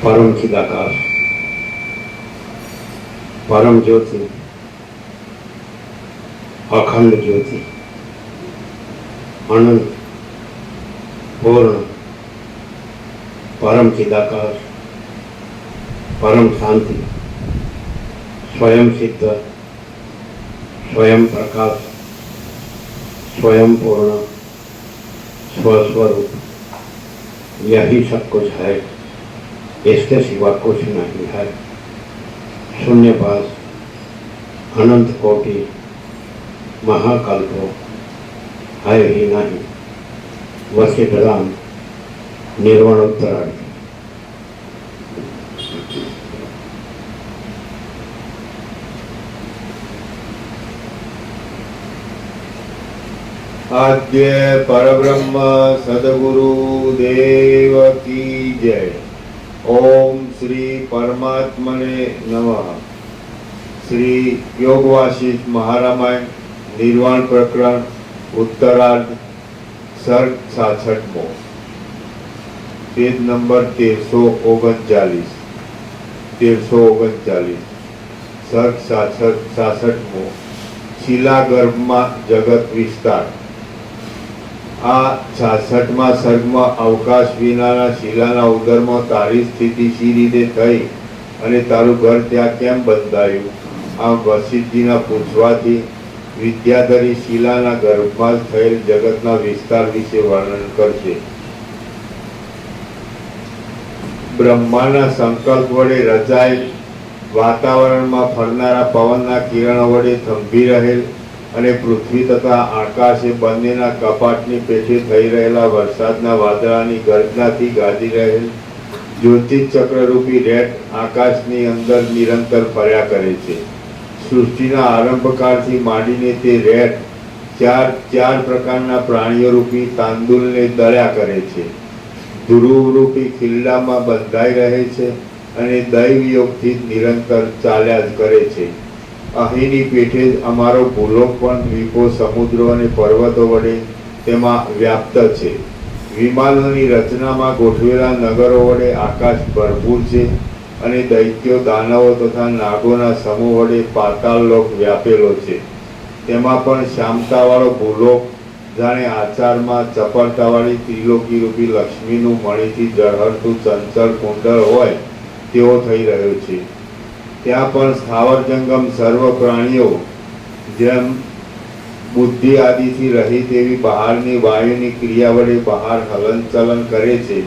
परम चिदाकाश, परम ज्योति, अखंड ज्योति, अनंत पूर्ण, परम चिदाकाश, परम शांति, स्वयं सिद्ध, स्वयं प्रकाश, स्वयं पूर्ण, स्वस्वरूप, यही सब कुछ है, इसके सिवा कुछ नहीं है। शून्यपास, अनंत कोटि, महाकल्प है ही नहीं, वशिष्ठराम निर्वाणोत्तरार्थ। आद्य परब्रह्म सद्गुरु देव की जय। ओम श्री परमात्मने नमः। श्री योग वासिष्ठ महारामायण निर्वाण प्रकरण उत्तरार्ध सर्ग 66 पेज नंबर 1339 सर्ग 66 शिला गर्भ में जगत विस्तार। आ 66 सर्ग में अवकाश विना शिलाना उदर में तारी स्थिति शी रीते थई अने तारू घर त्या केम बंधायु आम वशिष्ठजीना पूछवाथी विद्याधरी शिलाना गर्भ में थयेल जगतना विस्तार विषे वर्णन करशे। ब्रह्माना संकल्प वडे रचायेल वातावरण में फरनारा पवनना किरणों वडे थंभी रहेल અને પૃથ્વી તથા આકાશે બંનેના કપાટની પેઠે થઈ રહેલા વરસાદના વાદળાની ગર્જનાથી ગાજી રહેલ જ્યોતિષ ચક્રરૂપી રેટ આકાશની અંદર નિરંતર ફર્યા કરે છે। સૃષ્ટિના આરંભકાળથી માંડીને તે રેટ ચાર પ્રકારના પ્રાણીઓ રૂપી તાંદુલને દળ્યા કરે છે। ધ્રુવરૂપી ખિલ્લામાં બંધાઈ રહે છે અને દૈવયોગથી નિરંતર ચાલ્યા જ કરે છે। અહીંની પેઠે જ અમારો ભૂલોક પણ દ્વીપો સમુદ્રો અને પર્વતો વડે તેમાં વ્યાપ્ત છે। વિમાનોની રચનામાં ગોઠવેલા નગરો વડે આકાશ ભરપૂર છે અને દૈત્યો દાનવો તથા નાગોના સમૂહ વડે પાતાળ લોક વ્યાપેલો છે। તેમાં પણ શ્યામતાવાળો ભૂલોક જાણે આચારમાં ચપળતાવાળી ત્રિલોકી રૂપી લક્ષ્મીનું મણીથી ઝળહળતું ચંચળ કુંડળ હોય તેવો થઈ રહ્યો છે। ત્યાં પણ સ્થાવર જંગમ સર્વ પ્રાણીઓ જેમ બુદ્ધિ આદિથી રહિત એવી બહારની વાયુની ક્રિયા વડે બહાર હલનચલન કરે છે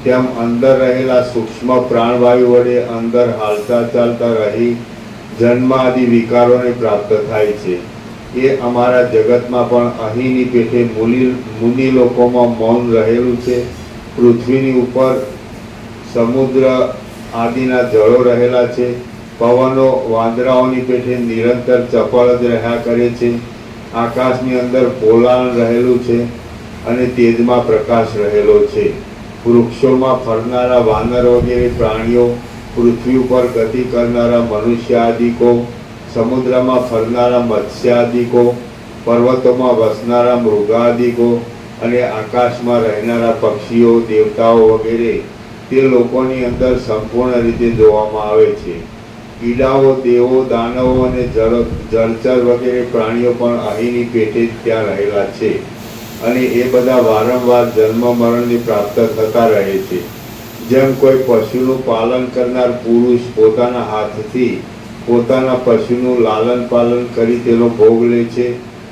તેમ અંદર રહેલા સૂક્ષ્મ પ્રાણવાયુ વડે અંદર હાલતા ચાલતા રહી જન્મ આદિ વિકારોને પ્રાપ્ત થાય છે। એ અમારા જગતમાં પણ અહીંની પેઠે મુનિ લોકોમાં મૌન રહેલું છે। પૃથ્વીની ઉપર સમુદ્ર આદિના જળો રહેલા છે। પવનો વાંદરાઓની પેઠે નિરંતર ચપળ જ રહ્યા કરે છે। આકાશની અંદર પોલાણ રહેલું છે અને તેજમાં પ્રકાશ રહેલો છે। વૃક્ષોમાં ફરનારા વાનર વગેરે પ્રાણીઓ, પૃથ્વી ઉપર ગતિ કરનારા મનુષ્યાદિકો, સમુદ્રમાં ફરનારા મત્સ્યાદિકો, પર્વતોમાં વસનારા મૃગાદિકો અને આકાશમાં રહેનારા પક્ષીઓ, દેવતાઓ વગેરે તે લોકોની અંદર સંપૂર્ણ રીતે જોવામાં આવે છે। કીડાઓ, દેવો, દાનવો અને જળચર વગેરે પ્રાણીઓ પણ અહીંની પેટે જ ત્યાં રહેલા છે અને એ બધા વારંવાર જન્મ મરણની પ્રાપ્ત થતા રહે છે। જેમ કોઈ પશુનું પાલન કરનાર પુરુષ પોતાના હાથથી પોતાના પશુનું લાલન પાલન કરી તેનો ભોગ લે છે,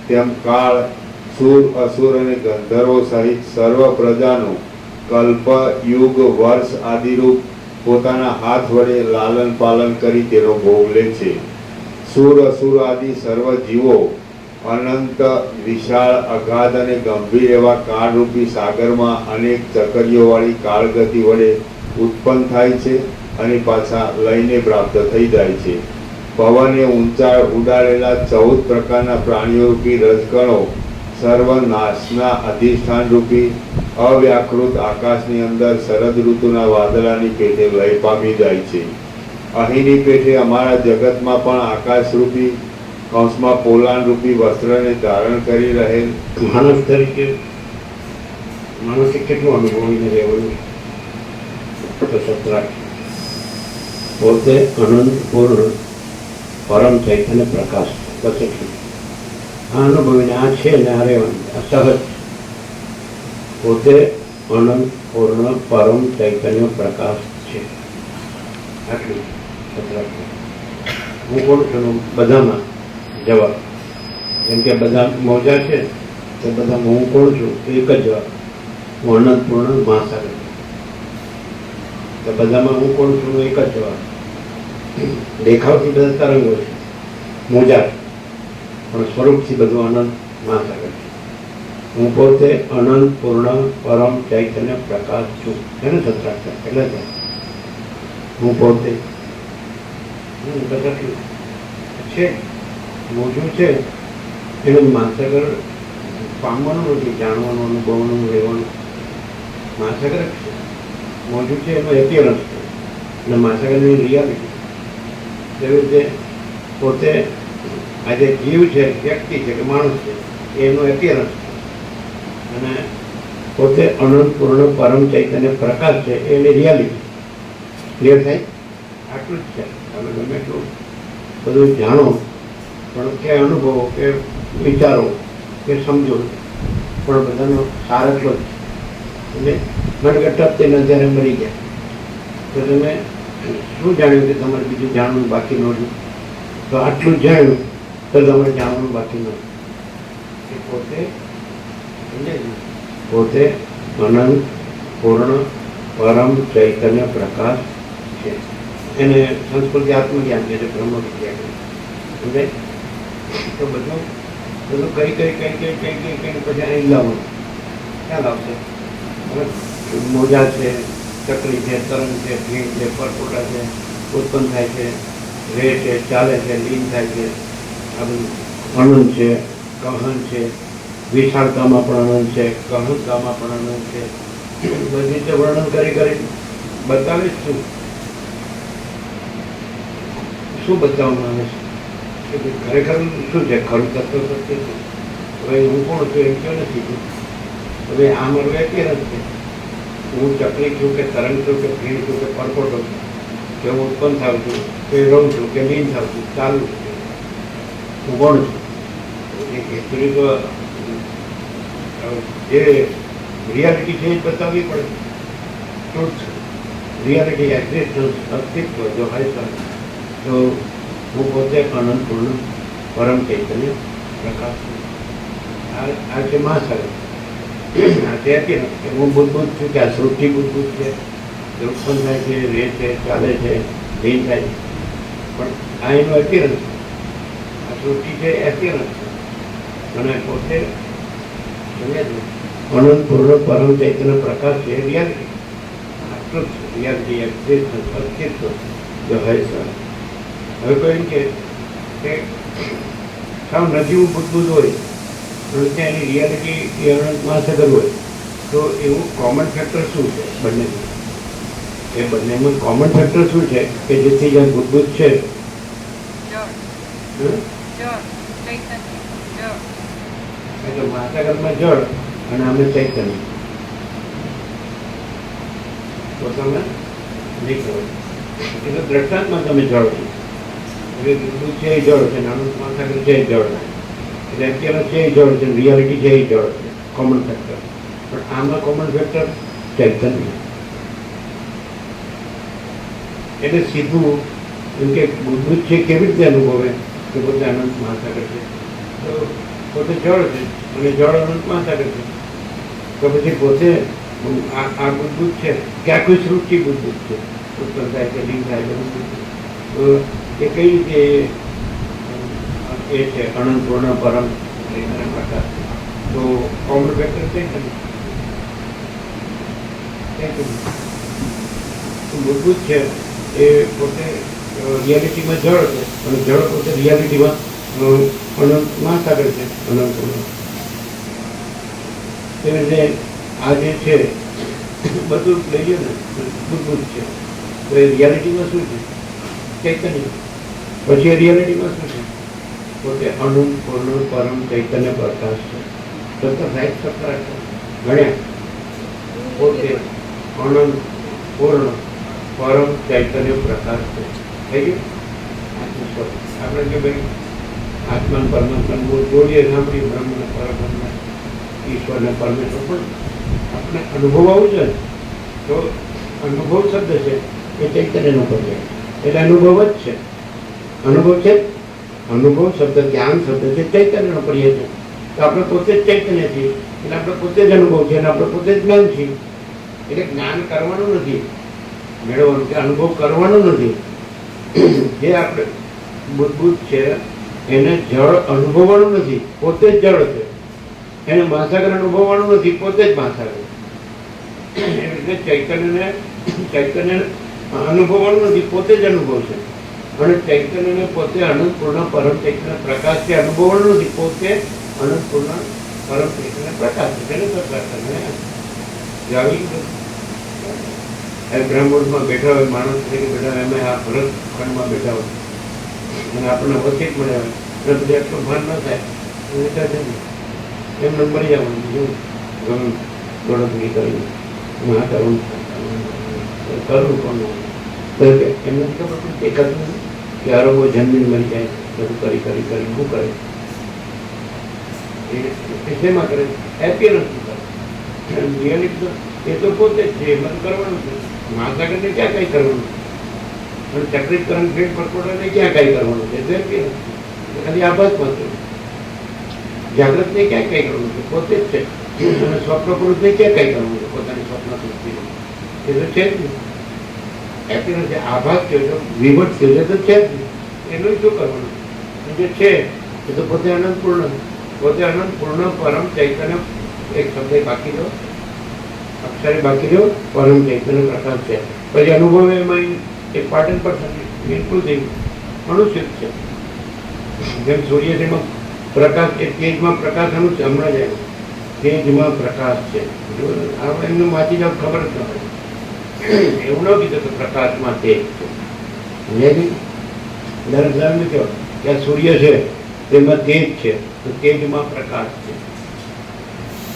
તેમ કાળ, સુર, અસુર અને ગંધર્વો સહિત સર્વ પ્રજાનું કલ્પ, યુગ, વર્ષ આદિરૂપ પોતાના હાથ વડે લાલન પાલન કરી તેનો ભોગ લે છે। સુર, અસુર આદિ સર્વ જીવો અનંત, વિશાળ, અગાધ અને ગંભીર એવા કાળરૂપી સાગરમાં અનેક ચકરીઓવાળી કાળગતિ વડે ઉત્પન્ન થાય છે અને પાછા લઈને પ્રાપ્ત થઈ જાય છે। પવને ઊંચા ઉડાડેલા 14 પ્રકારના પ્રાણીઓ રૂપી રજકણો સર્વનાશના અધિષ્ઠાન રૂપી અવ્યાકૃત આકાશની અંદર શરદ ઋતુના વાદળાની પેઠે લય પામી જાય છે। અહીંની પેઠે અમારા જગતમાં પણ આકાશરૂપી કંસમાં પોલાણ રૂપી વસ્ત્રને ધારણ કરી રહેલ માણસ તરીકે માણસે કેટલું અનુભવીને રહેવું તો સત્રા પોતે અનંત પૂર્ણ પરમ ચૈતન્ય પ્રકાશ છે. બસ એટલું. આ અનુભવીને આ છે ને આ રહેવાનું આ સહજ. પોતે અનંત પૂર્ણ પરમ ચૈતન્ય પ્રકાશ છે. આટલું સતરાત્મક. હું કોણ છું? બધામાં જવાબ. જેમ કે બધા મોજા છે તો બધામાં હું કોણ છું? તો એક જ જવાબ, હું અનંત પૂર્ણ મહાસાગર. તો બધામાં હું કોણ છું? એક જ જવાબ. દેખાવથી બધા તરંગો છે, મોજા, પણ સ્વરૂપથી બધું અનંત મહાસાગર છે. હું પોતે અનંત પૂર્ણ પરમ ચૈતન્ય પ્રકાશ છું. એને સત્રાક્ષર એટલે છે હું પોતે. બધા છે મોજું છે એનું મહાસાગર પામવાનું નથી, જાણવાનું, અનુભવવાનું, રહેવાનું. મહાસાગર જ છે. મોજું છે એનો એપિયરન્સ છે અને મહાસાગરની રિયાલિટી. એવી રીતે પોતે આજે જીવ છે, વ્યક્તિ છે કે માણસ છે, એનો એપિયરન્સ છે. અને પોતે અનંત પૂર્ણ પરમ ચૈતન્ય પ્રકાશ છે એની રિયાલિટી. ક્લિયર થાય? આટલું જ છે. તમે ગમે એટલું બધું જાણો પણ કે અનુભવો કે વિચારો કે સમજો પણ બધાનો સાર એટલો જ છે. એટલે મનગટપ તેના જ્યારે મરી ગયા તો તમે શું જાણ્યું કે તમારે બીજું જાણવું બાકી નહોતું? તો આટલું જ જાણ્યું તો તમારે જાણવાનું બાકી નહોતું. એ પોતે અનંત પૂર્ણ પરમ ચૈતન્ય પ્રકાશ છે. એને સંસ્કૃતિ આત્મજ્ઞાન કહે છે, બ્રહ્મ વિદ્યા કહે છે. સમજાય? તો બધું બધું કઈ પછી અહીં લાવવાનું. ખ્યાલ આવશે. મોજા છે, ચકલી છે, તરંગ છે, ભીમ છે, પરપોટા છે, ઉત્પન્ન થાય છે, રહે છે, ચાલે છે, લીન થાય છે. આ બધું અનંત છે, કહન છે, વિશાળતામાં પણ અનંત છે, કહનતામાં પણ અનંત છે. બધી રીતે વર્ણન કરી બતાવીશ શું બતાવવામાં આવે છે કે ખરેખર શું છે, ખરું તત્વ સત્ય છે. હવે હું કોણ છું એમ ક્યાં નથી. હવે આ મારું એપિયરન્સ છે. હું ચકલી છું કે તરંગ છું કે ભીડ છું કે પરપોટો છું કે હું ઉત્પન્ન થાઉં છું કે રહું છું કે લીન થાઉં છું, ચાલુ છું. હું કોણ છું? એકચ્યુઅલી તો જે રિયાલિટી છે એ બતાવવી પડે. ટ્રુથ, રિયાલિટી, એક્ઝિસ્ટન્સ, અસ્તિત્વ જો હોય તો હું પોતે અનંત પૂર્ણ પરમ ચૈતન્ય પ્રકાશ છું. આ છે મહાસાગર. આ છે એપિયરન્સ કે હું બુદ્ધબુદ્ધ છું કે આ સૃષ્ટિ બુદ્ધબુદ્ધ છે, ઉત્પન્ન થાય છે, રહે છે, ચાલે છે, લીન થાય છે. પણ આ એનું એપિયરન્સ છે. આ સૃષ્ટિ છે એપિયરન્સ છે. અને પોતે અનંત પૂર્ણ પરમ ચૈતન્ય પ્રકાશ છે રિયાલિટી. આટલું જ રિયાલિટી, એક્ઝિસ્ટન્સ, અસ્તિત્વ જો હોય સર. હવે કોઈ એમ કે સાવ નજીવું બુદ્ધબુદ્ધ હોય અને ત્યાં એની રિયાલિટી એ અનંત મહાસાગર હોય તો એવું કોમન ફેક્ટર શું છે બંનેમાં? એ બંનેમાં કોમન ફેક્ટર શું છે કે જેથી જ્યાં બુદ્ધબુદ્ધ છે એટલે મહાસાગરમાં જળ અને અમે ચૈતન્ય. તો તમે નહીં કરો એટલે દ્રષ્ટાંતમાં તમે જળ છો. હવે બુદ્ધબુદ્ધ છે એ જળ છે, અનંત મહાસાગર છે એ જળ ના. એટલે અત્યારે છે એ જળ છે, રિયાલિટી છે એ જળ છે, કોમન ફેક્ટર. પણ આમાં કોમન ફેક્ટર ચૈતન્ય. એટલે સીધું એમ કે બુદ્ધબુદ્ધ છે કેવી રીતે અનુભવે કે પોતે અનંત મહાસાગર છે? તો પોતે જળ છે અને જળ અનંત મહાસાગર છે. તો પછી પોતે આ બુદ્ધબુદ્ધ છે કે આ કોઈ સૃષ્ટિ બુદ્ધબુદ્ધ છે, ઉત્પન્ન થાય છે, લીન થાય છે. તો એ કઈ રીતે એ છે અનંત પૂર્ણ પરમ પ્રકાશ? તો કોમન ફેક્ટર છે ને બુદ્ધબુદ્ધ છે એ પોતે રિયાલિટીમાં જળ છે અને જળ પોતે રિયાલિટીમાં અનંત મહાસાગર છે, અનંત પૂર્ણ. એટલે આ જે છે બધું લઈએ ને બુદ્ધબુદ્ધ છે તો એ રિયાલિટીમાં શું છે? ચૈતન્ય. પછી એ રિયાલિટીમાં શું છે? પોતે અનંત પૂર્ણ પરમ ચૈતન્ય પ્રકાશ છે. ગણ્યા પોતે અનંત પૂર્ણ પરમ ચૈતન્ય પ્રકાશ છે. થઈ ગયું આત્મ સ્વરૂપ. આપણે કે ભાઈ આત્મા પરમાત્મા જોડીએ સાંભળીએ બ્રહ્મ પરબ્રહ્મ ઈશ્વરને પરમેશ્વર, પણ આપણે અનુભવ આવવું છે ને, તો અનુભવ શબ્દ છે એ ચૈતન્યનો પર્યાય, એટલે અનુભવ જ છે. અનુભવ છે, અનુભવ શબ્દ જ્ઞાન શબ્દ છે ચૈતન્યનો પર્યાય છે. તો આપણે પોતે જ ચૈતન્ય છીએ, એટલે આપણે પોતે જ અનુભવ છે અને આપણે પોતે જ જ્ઞાન છીએ. એટલે જ્ઞાન કરવાનું નથી, મેળવવાનું કે અનુભવ કરવાનો નથી. જે આપણે બુદ્ધ છે એને જળ અનુભવવાનું નથી, પોતે જ જળ છે. એને મહાસાગર અનુભવવાનું નથી, પોતે જ મહાસાગર. એવી રીતે ચૈતન્યને અનુભવવાનું નથી, પોતે જ અનુભવ છે. અને ચૈતન્યને પોતે અનંતપૂર્ણ પરમ ચૈતન્ય પ્રકાશથી અનુભવવાનું નથી, પોતે અનંતપૂર્ણ પરમ ચૈતન્ય પ્રકાશ છે. તેને બ્રહ્મમાં બેઠા હોય માણસ તરીકે બેઠા હોય, એમાં આ ભરત ખંડમાં બેઠા હોય અને આપણને વચિત મળ્યા હોય, એટલે પછી આટલું ભાન ન થાય એમ નંબર જવાનું ગમે ગણતરી કરીને કરવું કોનું એમને ખબર પણ દેખાતું નથી કે આરોગ્ય જન્મીને મરી જાય, બધું કરી કરી કરી શું કરે એ શેમાં કરે? એપિયરન્સ કરે. રિયાલિટી એ તો પોતે જ છે, એમાં કરવાનું છે. મહાસાગરને ક્યાં કઈ કરવાનું છે, અને ચક્રીકરણ ભેટ પરકોડાને ક્યાં કઈ કરવાનું છે? ખાલી આભાસમાં છે. જાગૃતને ક્યાં કઈ કરવાનું છે? પોતે જ છે. અને સ્વપ્ન પુરુષને ક્યાં કઈ કરવાનું છે? પોતાની સ્વપ્ન સૃષ્ટિ એ તો છે જ નહીં. એપિયરન્સ છે, આભાસ થયો છે, વિભટ થયો છે, તો છે જ નહીં. એનું શું કરવાનું? જે છે એ તો પોતે અનંતપૂર્ણ, પોતે અનંતપૂર્ણ પરમ ચૈતન્ય. એક શબ્દ બાકી દો, અક્ષરે બાકી દો, પરમ ચૈતન્ય પ્રકાશ છે. પછી અનુભવ એમાં એક પાટન પર બિલકુલ થઈ મનુષ્ય છે. જેમ સૂર્ય છે એમાં પ્રકાશ, એ તેજમાં પ્રકાશ હમણાં જ આવ્યો, તેજમાં પ્રકાશ છે. આપણે એમને વાંચી જાવ ખબર જ ન પડે. એવું ન કીધું કે પ્રકાશમાં તેજ છે. દરેક ધર્મ કહો કે આ સૂર્ય છે તેમાં તેજ છે, તો તેજમાં પ્રકાશ છે.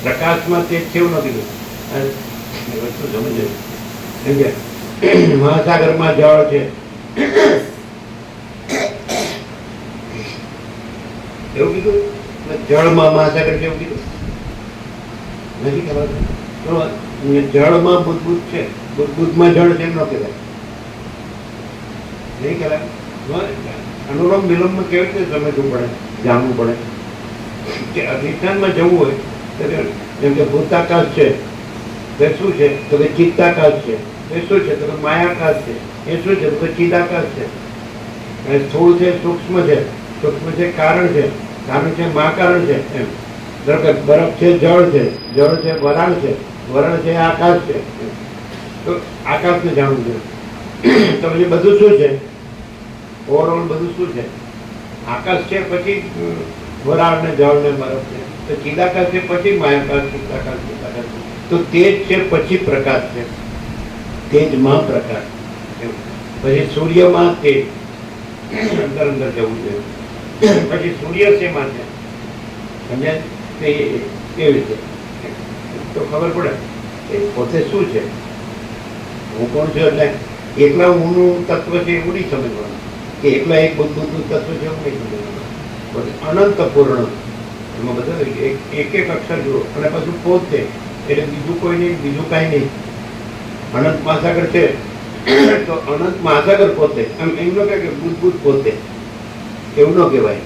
પ્રકાશમાં તેજ છે એવું ન કીધું. વસ્તુ સમજે એમ કે મહાસાગરમાં જળ છે એવું કીધું, જળમાં મહાસાગર છે એવું કીધું નથી ખબર. જળમાં બુદ્ધ છે, બુદ્ધમાં જળ છે એમ ન કહેવાય, નહીં કહેવાય. અનુલોમ વિલોમમાં કેવી રીતે સમજવું પડે, જાણવું પડે કે અધિષ્ઠાનમાં જવું હોય તો જેમ કે ભૂતાકાશ છે તે શું છે? તો કે ચિત્તાકાશ છે. એ શું છે? તો કે માયાકાશ છે. એ શું છે? તો કે ચિદાકાશ છે. સ્થૂળ છે, સૂક્ષ્મ છે, સૂક્ષ્મ છે કારણ છે, કારણ છે મહાકારણ છે. એમ બરફ છે, જળ છે, જળ છે વરાળ છે, વરાળ છે આકાશ છે. તો આકાશને જાણવું છે. તો પછી બધું શું છે? ઓવરઓલ બધું શું છે? આકાશ છે, પછી વરાળ ને જળ ને બરફ છે, તો ચિદાકાશ છે, પછી માયાકાશ, ચિત્તાકાશ, ચિત્તાકાશ. તો તેજ છે, પછી પ્રકાશ છે, તેજમાં પ્રકાશ. પછી સૂર્યમાં તેજ, અંદર અંદર જવું છે. પછી સૂર્ય શેમાં છે સમજાય? કેવી રીતે તો ખબર પડે એ પોતે શું છે, હું કોણ છું. એટલે એકલા ઊંનું તત્વ છે એવું નહીં સમજવાનું, કે એકલા એક બુદ્ધનું તત્વ છે એવું નહીં સમજવાનું. અનંતપૂર્ણ એમાં બધા એક એક અક્ષર જુઓ, અને પાછું પોતે, એટલે બીજું કોઈ નહીં, બીજું કાંઈ નહીં. અનંત મહાસાગર છે તો અનંત મહાસાગર પોતે, એમ ન કહે કે બુદ્ધ પોતે, એવું ન કહેવાય.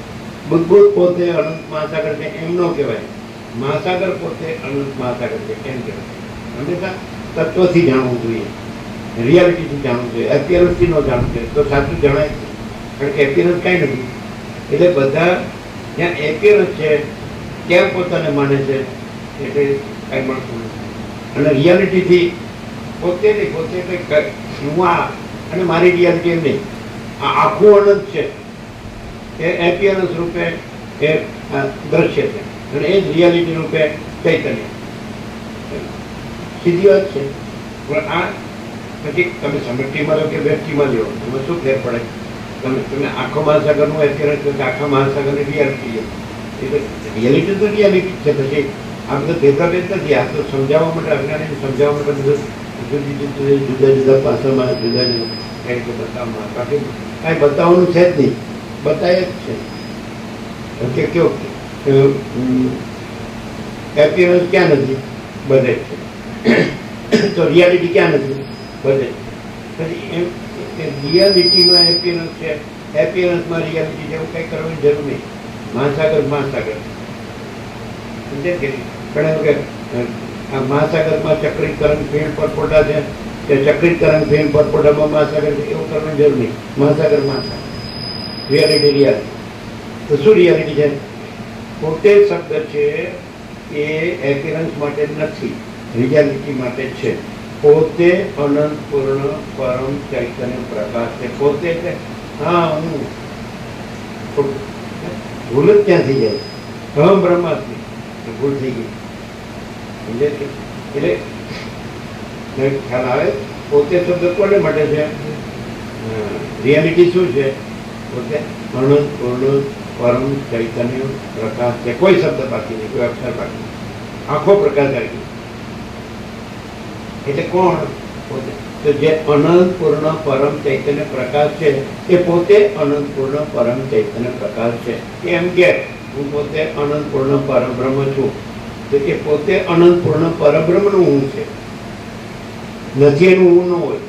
બુદ્ધ પોતે અનંત મહાસાગર છે એમ ન કહેવાય. મહાસાગર પોતે અનંત મહાસાગર છે એમ કહેવાય. હંમેશા તત્વથી જાણવું જોઈએ, રિયાલિટીથી જાણવું જોઈએ, એપિયરન્સથી ન જાણવું જોઈએ તો સાચું જણાય. કારણ કે એપિયરન્સ કાંઈ નથી. એટલે બધા જ્યાં એપિયરન્સ છે ત્યાં પોતાને માને છે, એટલે કાંઈ મળતું નથી. અને રિયાલિટીથી પોતે નહીં, પોતે કંઈક હું આ અને મારી રિયાલિટી એમ નહીં, આ આખું અનંત છે એ એપિયરન્સ રૂપે એ દ્રશ્ય છે, અને એ જ રિયાલિટી રૂપે ચૈતન્ય. સીધી વાત છે. પણ આ પછી તમે સમષ્ટિમાં લો કે વ્યક્તિમાં લો, એમાં શું ફેર પડે? તમે આખો મહાસાગરનું એપિયરન્સ કે આખા મહાસાગરની રિયાલિટી, એટલે રિયાલિટી તો રિયાલિટી છે. પછી આ બધું ભેદાભેદ નથી. આ તો સમજાવવા માટે, અજ્ઞાનીને સમજાવવા માટે બધું જુદા જુદા પાસામાં જુદા જુદા કઈ રીતે બતાવવામાં બાકી કાંઈ બતાવવાનું છે જ નહીં, બતાવે જ છે કે કેવું એપિયરન્સ ક્યાં નથી? બધે જ છે. તો રિયાલિટી ક્યાં નથી? બધે જ. પછી એમ રિયાલિટીમાં એપિયરન્સ છે, એપિયરન્સમાં રિયાલિટી છે, એવું કંઈ કરવાની જરૂર નહીં. મહાસાગર સમજે કે ઘણા કે આ મહાસાગરમાં ચક્રીકરણ ફીણ પરપોટા છે, કે ચક્રીકરણ ફીણ પરપોટામાં મહાસાગર છે, એવું કરવાની જરૂર નહીં. મહાસાગર રિયાલિટી. તો શું રિયાલિટી છે? પોતે શબ્દ છે એ એપિયરન્સ માટે નથી, રિયાલિટી માટે છે. પોતે અનંત પૂર્ણ પરમ ચૈતન્ય પ્રકાશ છે. પોતે છે. હા, હું ભૂલ જ ક્યાં થઈ જાય? હમ બ્રહ્માસ્મિ, ભૂલ થઈ ગઈ. સમજે છે? એટલે ખ્યાલ આવે. પોતે શબ્દ કોને માટે છે? રિયાલિટી શું છે? પોતે અનંત પૂર્ણ પરમ ચૈતન્ય પ્રકાશ છે. કોઈ શબ્દ બાકી નહીં, કોઈ અક્ષર બાકી નહીં, આખો પ્રકાશ આવી ગયો. એટલે કોણ? પોતે. તો જે અનંત પૂર્ણ પરમ ચૈતન્ય પ્રકાશ છે એ પોતે અનંત પૂર્ણ પરમ ચૈતન્ય પ્રકાશ છે. એમ કે હું પોતે અનંત પૂર્ણ પરબ્રહ્મ છું, તો એ પોતે અનંત પૂર્ણ પરબ્રહ્મનું હું છે. નથી એનું હું ન હોય,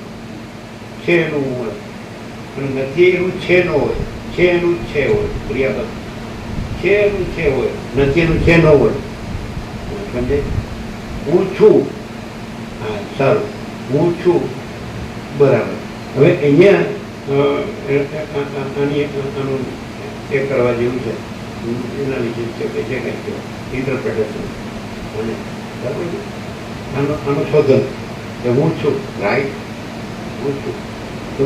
છે એનું હું હોય. અને નથી એનું છે ન હોય, છે એનું છે હોય. ક્રિયાપદ છે એનું છે હોય, નથી એનું છે ન હોય. સમજે? હું છું. હા, સારું, હું છું. બરાબર. હવે અહીંયા આનું એ કરવા જેવું છે, એના વિશે છે કે જે કંઈ કહેવાય ઇન્ટરપ્રિટેશન. અને બરાબર, આનું શોધન કે હું છું. રાઈટ, હું છું. તો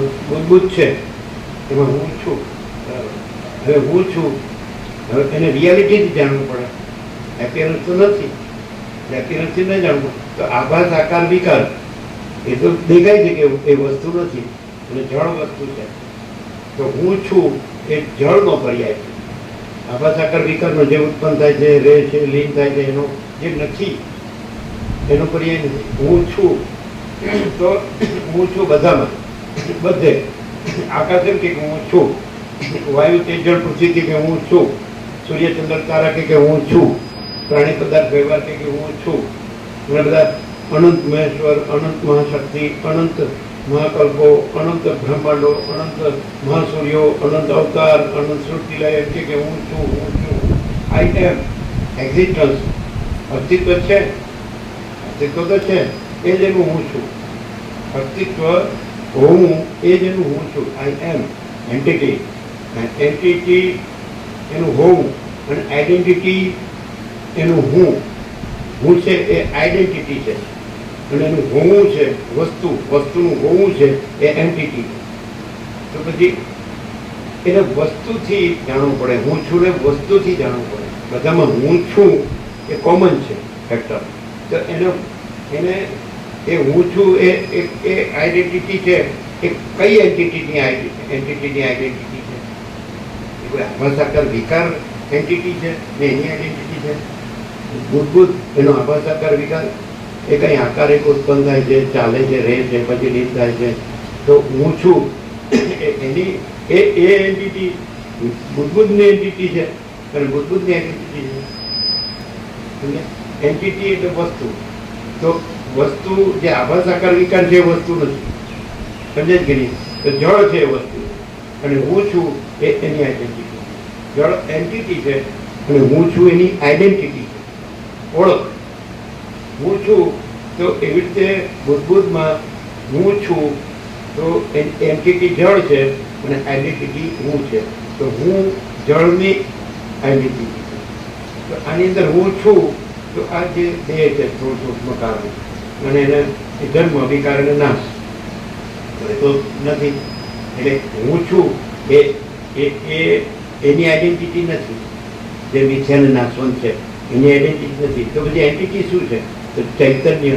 બુદ્ધ છે એમાં હું છું. બરાબર. હવે હું છું, હવે એને રિયાલિટીથી જાણવું પડે. એપિયરન્સ તો નથી, એપિયરન્સથી નહીં જાણવું. તો આભાસ આકાર વિકાર એ તો દેખાય છે કે એ વસ્તુ નથી અને જળ વસ્તુ છે. તો હું છું એ જળનો પર્યાય છે. આભાસ આકાર વિકારનો જે ઉત્પન્ન થાય છે, રહે છે, લીન થાય છે, એનો જે નથી એનો પર્યાય નથી. હું છું. તો હું છું બધામાં, બધે. આકાશ એમ કે હું છું, વાયુ તેજ જળ પૃથ્વી કે હું છું, સૂર્યચંદ્ર તારા કે હું છું, પ્રાણી પદાર્થ વ્યવહાર કે હું છું. અને બધા અનંત મહેશ્વર, અનંત મહાશક્તિ, અનંત મહાકલ્પો, અનંત બ્રહ્માંડો, અનંત મહાસૂર્યો, અનંત અવતાર, અનંત સૃષ્ટિલય એમ છે કે હું છું, હું છું. આઈ એમ એક્ઝિસ્ટન્સ, અસ્તિત્વ છે, અસ્તિત્વ તો છે, એ જ એનું હું છું. અસ્તિત્વ હું એ જ એનું હું છું. આઈ એમ એન્ટિટી. એન્ટિટી એનું હોવું અને આઈડેન્ટિટી એનું હું. હું છે એ આઈડેન્ટિટી છે અને એનું હોવું છે વસ્તુ, વસ્તુનું હોવું છે એ એન્ટિટી. તો પછી એને વસ્તુથી જાણવું પડે. હું છું ને વસ્તુથી જાણવું પડે. બધામાં હું છું એ કોમન છે ફેક્ટર. તો એને એ હું છું એ આઈડેન્ટિટી છે. એ કઈ એન્ટિટીની આઈડેન્ટિટી છે? એ કોઈ આભાસાકાર વિકાર એન્ટિટી છે ને એની આઈડેન્ટિટી છે? બુદ્ધ એનો આભાસાકાર વિકાર એ કંઈ આકાર એક ઉત્પન્ન થાય છે, ચાલે છે, રહે છે, પછી લીન થાય છે. તો હું છું એની એ એન્ટિટી બુદ્ધની એન્ટિટી છે અને બુદ્ધની આઈડેન્ટિટી છે. એન્ટિટી એટલે વસ્તુ. તો વસ્તુ જે આભાસાકાર વિકાર છે એ વસ્તુ નથી. સમજે જ કે નહીં? તો જળ છે એ વસ્તુ અને હું છું એ એની આઈડેન્ટિટી. જળ એન્ટિટી છે અને હું છું એની આઈડેન્ટિટી, ઓળખ. હું છું તો એવી રીતે બુદ્ધમાં હું છું તો એન્ટિટી જળ છે અને આઈડેન્ટિટી હું છે. તો હું જળની આઈડેન્ટિટી છે. તો આની અંદર હું છું તો આ જે દેહ છે થોડું સૂક્ષ્મ કારણ અને એને જન્મ વિકાર અને નાશ તો નથી. એટલે હું છું એ એની આઈડેન્ટિટી નથી. જે મિથ્યા અને નાશવંત છે એની આઈડેન્ટિટી નથી. તો પછી એન્ટિટી શું છે? તો ચૈતન્ય.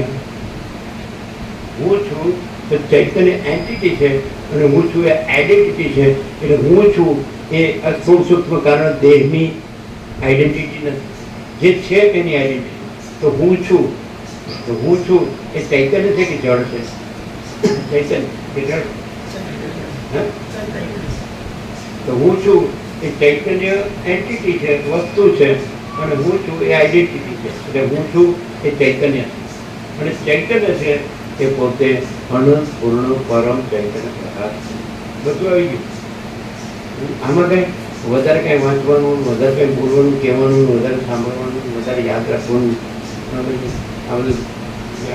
હું છું તો ચૈતન્ય એન્ટિટી છે અને હું છું એ આઈડેન્ટિટી છે. એટલે હું છું એ સ્થૂળ સૂક્ષ્મ કારણ દેહની આઈડેન્ટિટી નથી. જે છે એની આઈડેન્ટિટી. તો હું છું એ એ ચૈતન્ય છે કે જળ છે? ચૈતન્ય કે જળ? હા? તો હું છું એ ચૈતન્ય એન્ટિટી છે, વસ્તુ છે, અને હું છું એ આઈડેન્ટિટી છે. એટલે હું છું એ ચૈતન્ય છે, અને ચૈતન્ય છે એ પોતે અનંત પૂર્ણ પરમ ચૈતન્ય પ્રકાશ છે. બધું આવી ગયું. આમાં કંઈ વધારે કંઈ વાંચવાનું, વધારે કંઈ બોલવાનું, કહેવાનું, વધારે સાંભળવાનું, વધારે યાદ રાખવાનું, આ બધું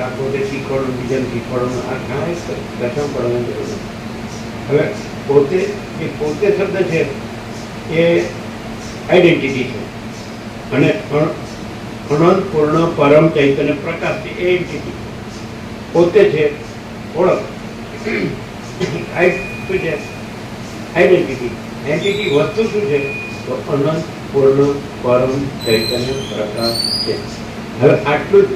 આ પોતે શીખવાડવાનું, બીજાને શીખવાડવાનું, આ કાંઈ કશા પડવાની જરૂર નથી. હવે પોતે જે પોતે શબ્દ છે એ આઈડેન્ટિટી છે, અને અનંત પૂર્ણ પરમ ચૈતન્ય પ્રકાશ છે એ એન્ટિટી. પોતે છે ઓળખ, શું છે? આઈડેન્ટિટી. એન્ટિટી વસ્તુ શું છે? તો અનંત પૂર્ણ પરમ ચૈતન્ય પ્રકાશ છે. હવે આટલું જ.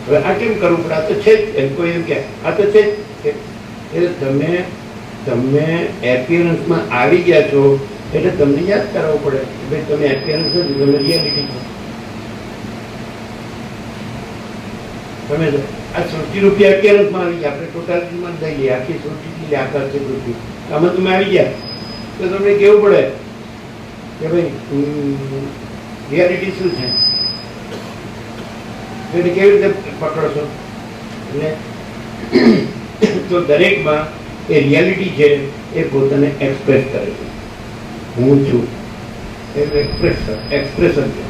હવે આ કેમ કરવું પડે? આ તો છે જ. એમ કોઈ એમ કે આ તો છે જ. એટલે તમે એપિયરન્સમાં આવી ગયા છો એટલે તમને યાદ કરાવવું પડે કે ભાઈ તમે એપિયરન્સ જ, તમે રિયાલિટી છો. તમે આ સૃષ્ટિરૂપી એપિયરન્સમાં આવી ગયા. આપણે ટોટાલિટીમાં જ જઈએ, આખી સૃષ્ટિ આકાર છે સૃષ્ટિ. આમાં તમે આવી ગયા તો તમને કેવું પડે કે ભાઈ રિયાલિટી શું છે? એટલે કેવી રીતે પકડશો? એટલે તો દરેકમાં એ રિયાલિટી છે એ પોતાને એક્સપ્રેસ કરે છે. હું છું એ એક્સપ્રેશન છે,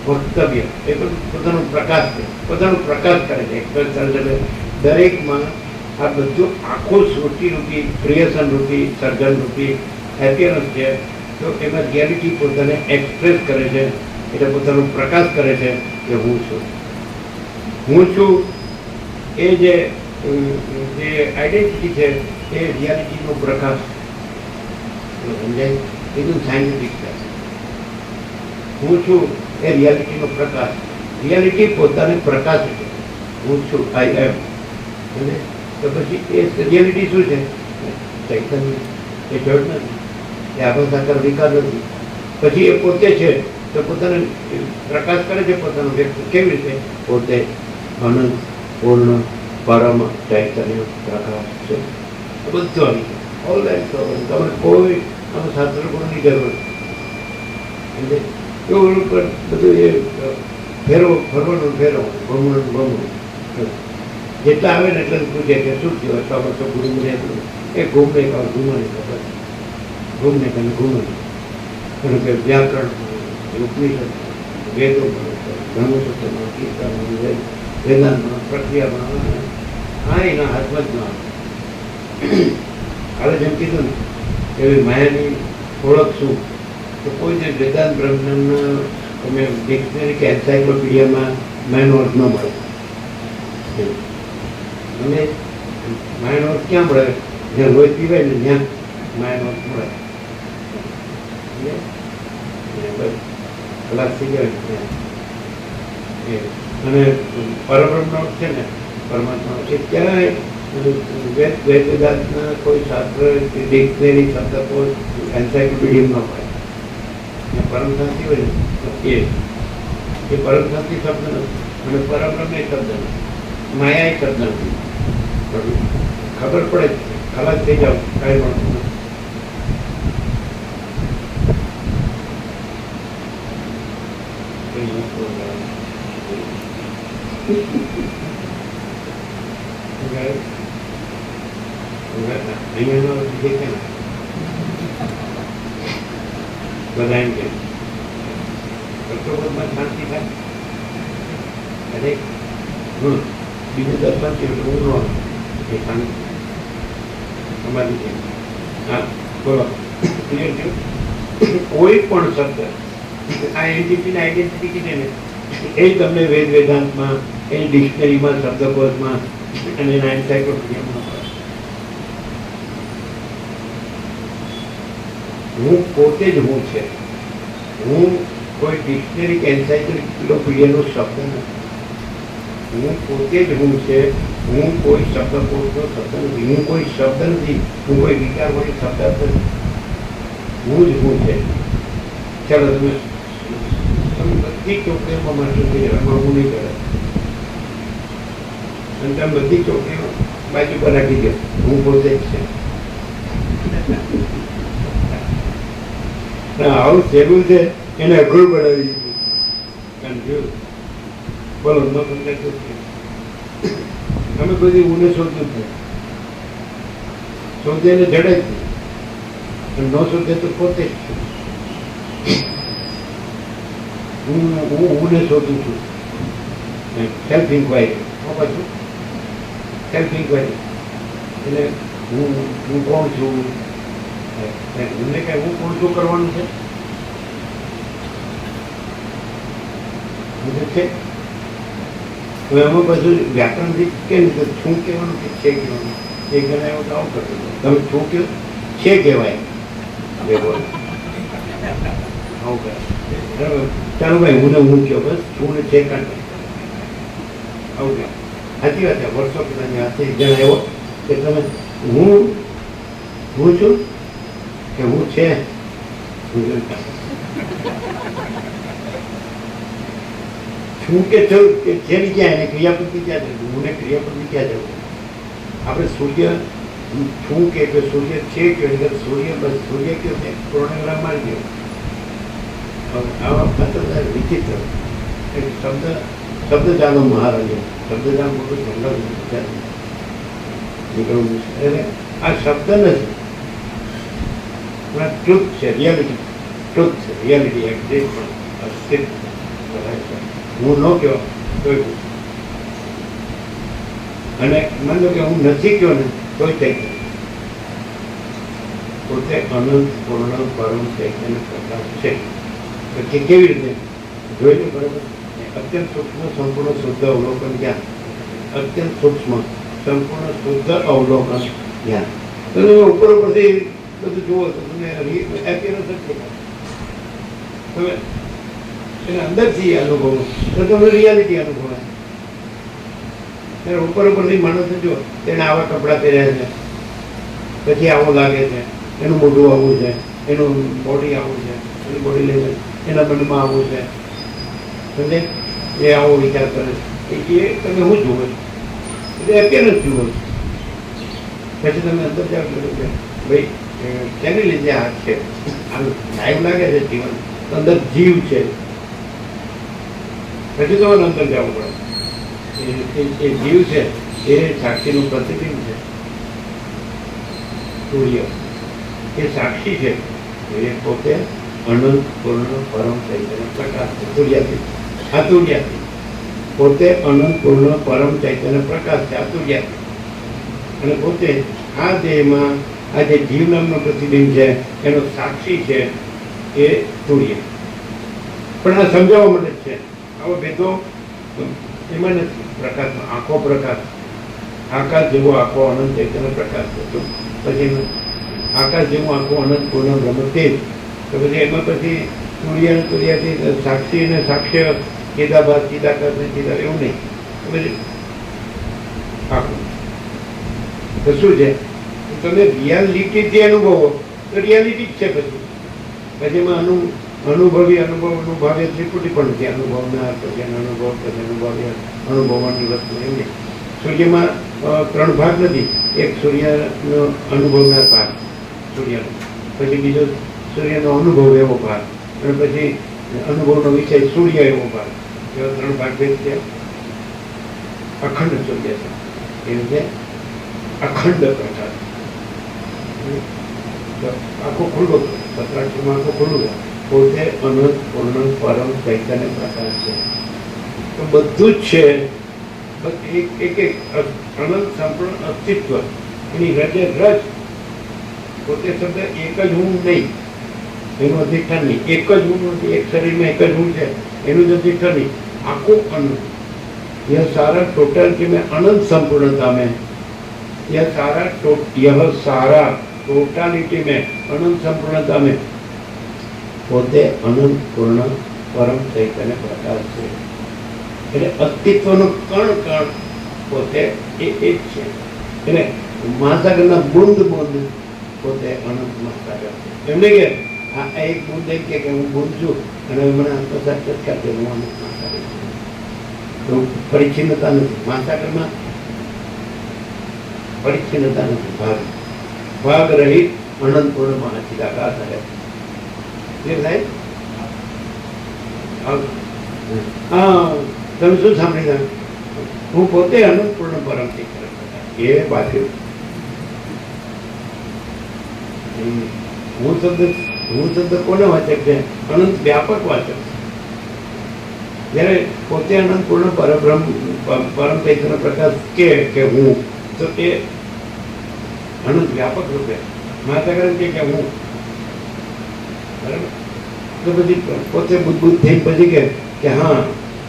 વક્તવ્ય એ પણ પોતાનો પ્રકાશ છે, પોતાનો પ્રકાશ કરે છે, એક્સપ્રેસ કરે છે. એટલે દરેકમાં આ બધું આખો સૃષ્ટિરૂપી, ક્રિએશન રૂપી, સર્જન રૂપી એપિયરન્સ છે. તો એમાં રિયાલિટી પોતાને એક્સપ્રેસ કરે છે, એટલે પોતાનો પ્રકાશ કરે છે કે હું છું. હું છું એ જે આઈડેન્ટિટી છે એ રિયાલિટીનો પ્રકાશ. સમજાય? એકદમ સાયન્ટિફિક છે. હું છું એ રિયાલિટીનો પ્રકાશ. રિયાલિટી પોતાને પ્રકાશ છે. હું છું, આઈ એમ. અને તો પછી એ રિયાલિટી શું છે? ચૈતન્ય. એ જડ નથી, એ આખો સાકાર વિકાર નથી. પછી એ પોતે છે તો પોતાને પ્રકાશ કરે છે, પોતાનો વ્યક્ત. કેવી રીતે? પોતે અનંત પૂર્ણ પરમ ચૈતન્ય પ્રકાશ છે. બધું આવી ગયું. ઓલ લાઈફ તમારે કોઈ આમાં શાસ્ત્ર ગુણની જરૂર નથી. એવું બધું એ ફરવાનું ભમણું જેટલા આવે ને એટલે પૂછે કે શું થયું? અથવા તો ગુરુ મને એ ઘૂમને કહો, ઘૂમને ખબર, ઘૂમને કહે ઘૂમને. એનું કે વ્યાકરણ, ઉપનિષદ, વેદો, ધર્મસૂત્રમાં, ગીતામાં, વેદાંતમાં, પ્રક્રિયામાં, હા એના હાથમાં જ ના આવે. કાલે જેમ કીધું ને કે માયાની ઓળખ શું? તો કોઈ જે વેદાંત બ્રહ્મના તમે ડિક્શનરી કે એન્સાઇક્લોપીડિયામાં માયાનો અર્થ ન મળે. અને માયાનો અર્થ ક્યાં મળે? જ્યાં લોહી પીવાય ને ત્યાં માયાનો અર્થ મળે. કલાક થઈ જાય અને પરબ્રહ્મનો અર્થ છે ને પરમાત્મા, એ ક્યાંય વેદાંતના કોઈ શાસ્ત્ર ડિક્શનરી શબ્દકોશ એન્સાઇક્લોપીડિયમ ન પડે. પરમ શાંતિ હોય ને એ પરમ શાંતિ શબ્દ નથી, અને પરબ્રહ્મ એ શબ્દ નથી, માયા એ શબ્દ નથી. ખબર પડે ખલાસ થઈ જાવ કાંઈ પણ અહીંયા દેખે ને બધા એમ કે શાંતિ થાય. અને બીજું દર્શન છે હું નો એ શાંતિ અમારી છે. હા બોલો, ક્લિયર થયું? કોઈ પણ શબ્દ આ એન્ટિટીને આઈડેન્ટિટી કીધે ને એ તમને વેદાંતમાં, એ ડિક્શનરીમાં, શબ્દકોશમાં અને એના એન્સાઇક્લોપીડિયામાં મળે. હું પોતે જ હું છે. હું કોઈ ડિક્શનરી કે એન્સાઇક્લોપીડિયાનો શબ્દ નથી. હું પોતે જ હું છે. હું કોઈ શબ્દકોશનો શબ્દ નથી. હું કોઈ શબ્દ નથી. હું કોઈ વિચાર કોઈ શબ્દ નથી. હું જ હું છે. ચાલો તમે બધી ચોકડીઓમાં માણસો થઈ જાય, એમાં હું નહીં કરે. અને તમે બધી ચોકીઓ બાજુ પર રાખી દો, હું પોતે જ છે. આવું સહેલું છે એને અઘરું બનાવી દીધું. કન્ફ્યુઝ. બોલો, ન સમજાય તો તમે બધી ઊને શોધ્યું છે, શોધે ને જડે જ ન શોધે તો પોતે જ છું. હું શોધું છું. Self enquiry. પાછું સેલ્ફ ઇન્ક્વાયરી એટલે હું કોણ છું, મને કઈ હું કોણ શું કરવાનું છે છે. હવે એમાં પાછું વ્યાકરણથી કે શું કહેવાનું કે છે કહેવાનું, એક જણા એવો આવું કરતો તમે શું કહો છે કહેવાય આવું કહે. ચાલો ભાઈ હું કહો બસ શું ને છે કાઢ આવું કહે. સાચી વાત છે. વર્ષો પહેલાની હાથે એક જણા એવો કે તમે હું છું કે હું છે શું કે છે ની ક્યાં એને ક્રિયાપતિ ક્યાં છે, હું ને ક્રિયાપતિ ક્યાં જવું. આપણે સૂર્ય શું કે સૂર્ય છે કે સૂર્ય બસ સૂર્ય કયો છે પ્રોણેલા મારી ગયો. આવા ખાતર વિચિત્ર શબ્દ જાણો મહારાજ, શબ્દ જાણ મોટું સમજાવું નીકળવું છે. એટલે આ શબ્દ નથી, ટ્રુથ છે, રિયાલિટી. ટ્રુથ છે, રિયાલિટી એક્ઝેક્ટ પણ અસ્તિત્વ હું ન કહો તોય અને માનો કે હું નથી કહ્યો ને તોય થઈ ગયું. પોતે અનંત પૂર્ણ પરમ ચૈતન્ય પ્રકાશ છે. પછી કેવી રીતે જોઈને બરોબર અત્યંત સૂક્ષ્મ સંપૂર્ણ શુદ્ધ અવલોકન જ્ઞાન, અત્યંત સૂક્ષ્મ સંપૂર્ણ શુદ્ધ અવલોકન જ્ઞાન. તમે ઉપર ઉપરથી બધું જુઓ તો તમને એપિયરન્સ જ દેખાય. તમે એને અંદરથી અનુભવો તો તમને રિયાલિટી અનુભવાય. ત્યારે ઉપર ઉપરથી માણસ જો તેને આવા કપડાં પહેર્યા છે, પછી આવું લાગે છે, એનું મોઢું આવું છે, એનું બોડી આવું છે, એનું બોડી લેવલ એના મનમાં આવું છે, સમજે એ આવો વિચાર કરે છે. એ તમે શું જુઓ છો? એટલે એપિયરન્સ જુઓ છો. પછી તમે અંદર જાઓ કે ભાઈ કેને લીધે આ છે, આમ લાઈવ લાગે છે જીવન, અંદર જીવ છે. પછી તમારે અંદર જવું પડે. એ જીવ છે એ સાક્ષીનું પ્રતિબિંબ છે. સૂર્ય એ સાક્ષી છે, એ પોતે અનંત પૂર્ણ પરમ ચૈતન્ય પ્રકાશ છે. સૂર્યાથી આતુર્યાથી પોતે અનંત પૂર્ણ પરમ ચૈતન્ય પ્રકાશ છે. આતુર્યાથી અને પોતે આ દેહમાં આ જે જીવ નામનો પ્રતિબિંબ છે એનો સાક્ષી છે એ સૂર્ય. પણ આ સમજાવવા માટે જ છે. આવો ભેદો એમાં નથી. પ્રકાશમાં આખો પ્રકાશ, આકાશ જેવો આખો અનંત ચૈતન્ય પ્રકાશ છે. પછી આકાશ જેવું આખું અનંત પૂર્ણ બ્રહ્મ તેજ. તો પછી એમાં પછી સૂર્ય સૂર્યાથી સાક્ષી અને સાક્ષ્ય ચિદાભાસ ચિદાકાશ ને ચિદા એવું નહીં. પછી આખું તો શું છે? તમે રિયાલિટીથી અનુભવો તો રિયાલિટી જ છે. પછી એમાં અનુભવી અનુભાવ્ય ત્રિપુટી પણ છે. અનુભવનાર પછી અનુભવ પછી અનુભાવ્ય અનુભવવાની વસ્તુ એમ નહીં. સૂર્યમાં 3 ભાગ નથી. એક સૂર્યનો અનુભવનાર ભાગ સૂર્યનો, પછી બીજો સૂર્યનો અનુભવ એવો ભાગ, અને પછી અનુભવનો વિષય સૂર્ય એવો ભાગ. એવા 3 ભાગ ભેદ છે. અખંડ સૂર્ય છે એવું છે. અખંડ પ્રકાશ આખો ખુલ્લો સત્રાક્ષરમાં આખો ખુલ્લું છે. પોતે અનંત પૂર્ણ પરમ ચૈતન્ય પ્રકાશ છે. તો બધું જ છે. એક અનંત સંપૂર્ણ અસ્તિત્વ એની રજે રજ. પોતે શબ્દ એક જ હું નહીં, એનું અધિષ્ઠાન નહીં. એક જ હું નથી, એક શરીરમાં એક જ હું છે એનું જ અધિષ્ઠાન નહીં. આખું અનંત. यह सारा टोटल कि मैं अनंत संपूर्णता में, यह सारा टोटालिटी में अनंत संपूर्णता में પોતે અનંત પૂર્ણ પરમ ચૈતન્ય પ્રકાશ છે. એટલે અસ્તિત્વનો કણ કણ પોતે એ જ છે. એટલે મહાસાગરના બુંદ બુંદ પોતે અનંત મહાસાગર છે. એમને કે આ એક બુંદ એમ કે હું બુંદ છું અને મને આત્મસાક્ષાત્કાર છે, હું અનંત મહાસાગર છું. તો પરિચ્છિન્નતા નથી. મહાસાગરમાં પરિચ્છિન્નતા નથી, ભાગ રહિત અનંત પૂર્ણમાં ચિદાકાશ રહે. ક્લિયર થાય? હા, તમે શું સાંભળી ગયા? હું પોતે અનંત પૂર્ણ પરમ ચિત્ર એ બાજુ હું શબ્દ કોને વાચક છે? અનંત વ્યાપક વાચક. જ્યારે પોતે અનંત પૂર્ણ પરબ્રહ્મ પરમ ચૈતન્ય પ્રકાશ કે હું, તો એ અનંત વ્યાપક રૂપે માતાકરણ કે હું, બરાબર? તો પછી પોતે બુદ્ધ થઈ પછી કે હા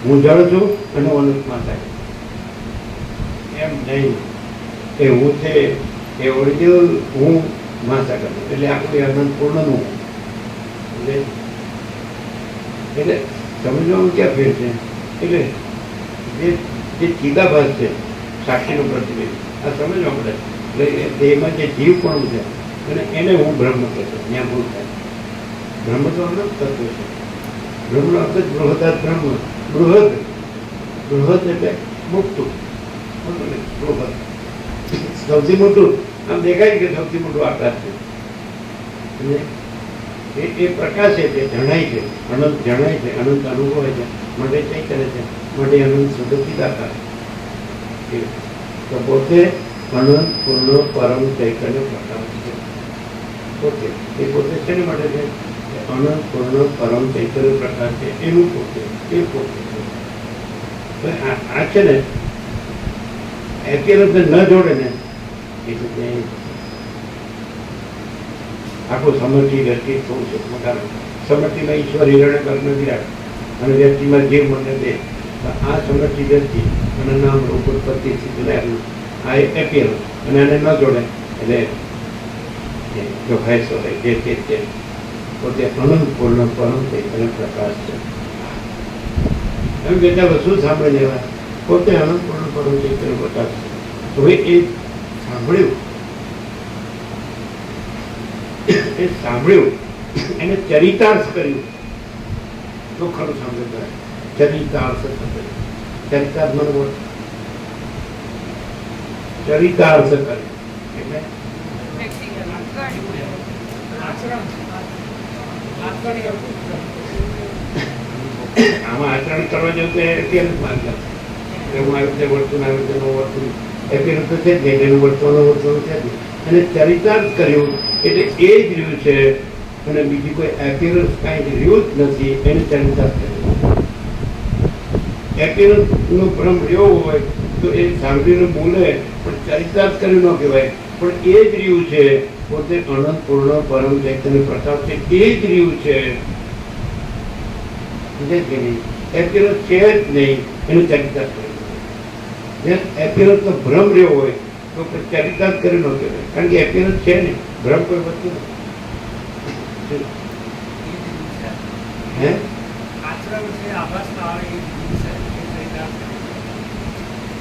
હું જળ છું અને અનંત માતા એમ નહીં. એ હું છે એ ઓરિજિનલ હું માતા કરું, એટલે આખું અનંત પૂર્ણનું એટલે સમજવાનું ક્યાં ફેર છે? એટલે જે ચિદાભાસ છે સાક્ષીનું પ્રતિબિંબ, આ સમજવા પડે. એટલે એમાં જે જીવ પણ છે અને એને હું બ્રહ્મ કહેતો, ત્યાં ભૂલ થાય. બ્રહ્મ તો અનંત તત્વ છે. બ્રહ્મનો અર્થ જ બૃહદાત બ્રહ્મ. બૃહદ એટલે મોટું, બૃહદ સૌથી મોટું. આમ દેખાય કે સૌથી મોટું આકાશ છે. અને એ પ્રકાશ છે, તે જણાય છે, અનંત જણાય છે, અનંત અનુભવાય છે, માટે કઈ કરે છે, માટે અનંત સુગતિદાકાર. તો પોતે અનંત પૂર્ણ પરમ ચૈતન્ય પ્રકાશ છે. પોતે એ પોતે શેની માટે છે? અનંત પૂર્ણ પરમ ચૈતન્ય પ્રકાશ છે, એનું પોતે એ પોતે આ છે ને. અત્યારે ન જોડે ને એટલે આખું સમષ્ટિ વ્યક્તિ થવું છે. કારણ સમષ્ટિમાં ઈશ્વર હિરણ્ય કર્મ વિરાટ અને વ્યક્તિમાં જીવ મને દે. આ સમષ્ટિ વ્યક્તિ અને નામ રૂપ ઉત્પત્તિ સ્થિતિ આ એપિયર અને આને ન જોડે એટલે જો ફાયસો હોય જે તે પોતે અનંત પૂર્ણ પરમ ચૈતન્ય પ્રકાશ છે. એમ કહેતા વસ્તુ સાંભળી લેવા પોતે અનંત પૂર્ણ પરમ ચૈતન્ય પ્રકાશ છે. હવે એ સાંભળ્યું એને ચરિતાર્થ કર્યું તો ખરું સાંભળ્યું. ચરિતાર્થ ચરિતાર્થ મને ચરિતાર્થ કર્યું એટલે આમાં આચરણ કરવા જવું તો અત્યારે માર્ગ હું આવી રીતે વર્તન આવી રીતે નું વર્તન એપીનું તો છે જ નહીં, એનું વર્તવાનું વર્તન છે જ નહીં. અને ચરિતાર્થ કર્યું એટલે એ જ રહ્યું છે અને બીજી કોઈ એપિયરન્સ કાંઈ રહ્યું જ નથી, એને ચરિતાર્થ કર્યું. એપિયરન્સ નો ભ્રમ રહ્યો હોય તો એ સાંભળીને બોલે પણ ચરિતાર્થ કર્યું ન કહેવાય. પણ એ જ રહ્યું છે પોતે અનંત પૂર્ણ પરમ ચૈતન્ય પ્રકાશ છે, એ જ રહ્યું છે. એપિયરન્સ છે જ નહીં, એનું ચરિતાર્થ કર્યું. એપિયરન્સ નો ભ્રમ રહ્યો હોય તો ચરિતાર્થ કરી ન કહેવાય, કારણ કે એપિયરન્સ છે ને, ભ્રમ કોઈ વસ્તુ નથી. આચરણ છે આભાસમાં આવે,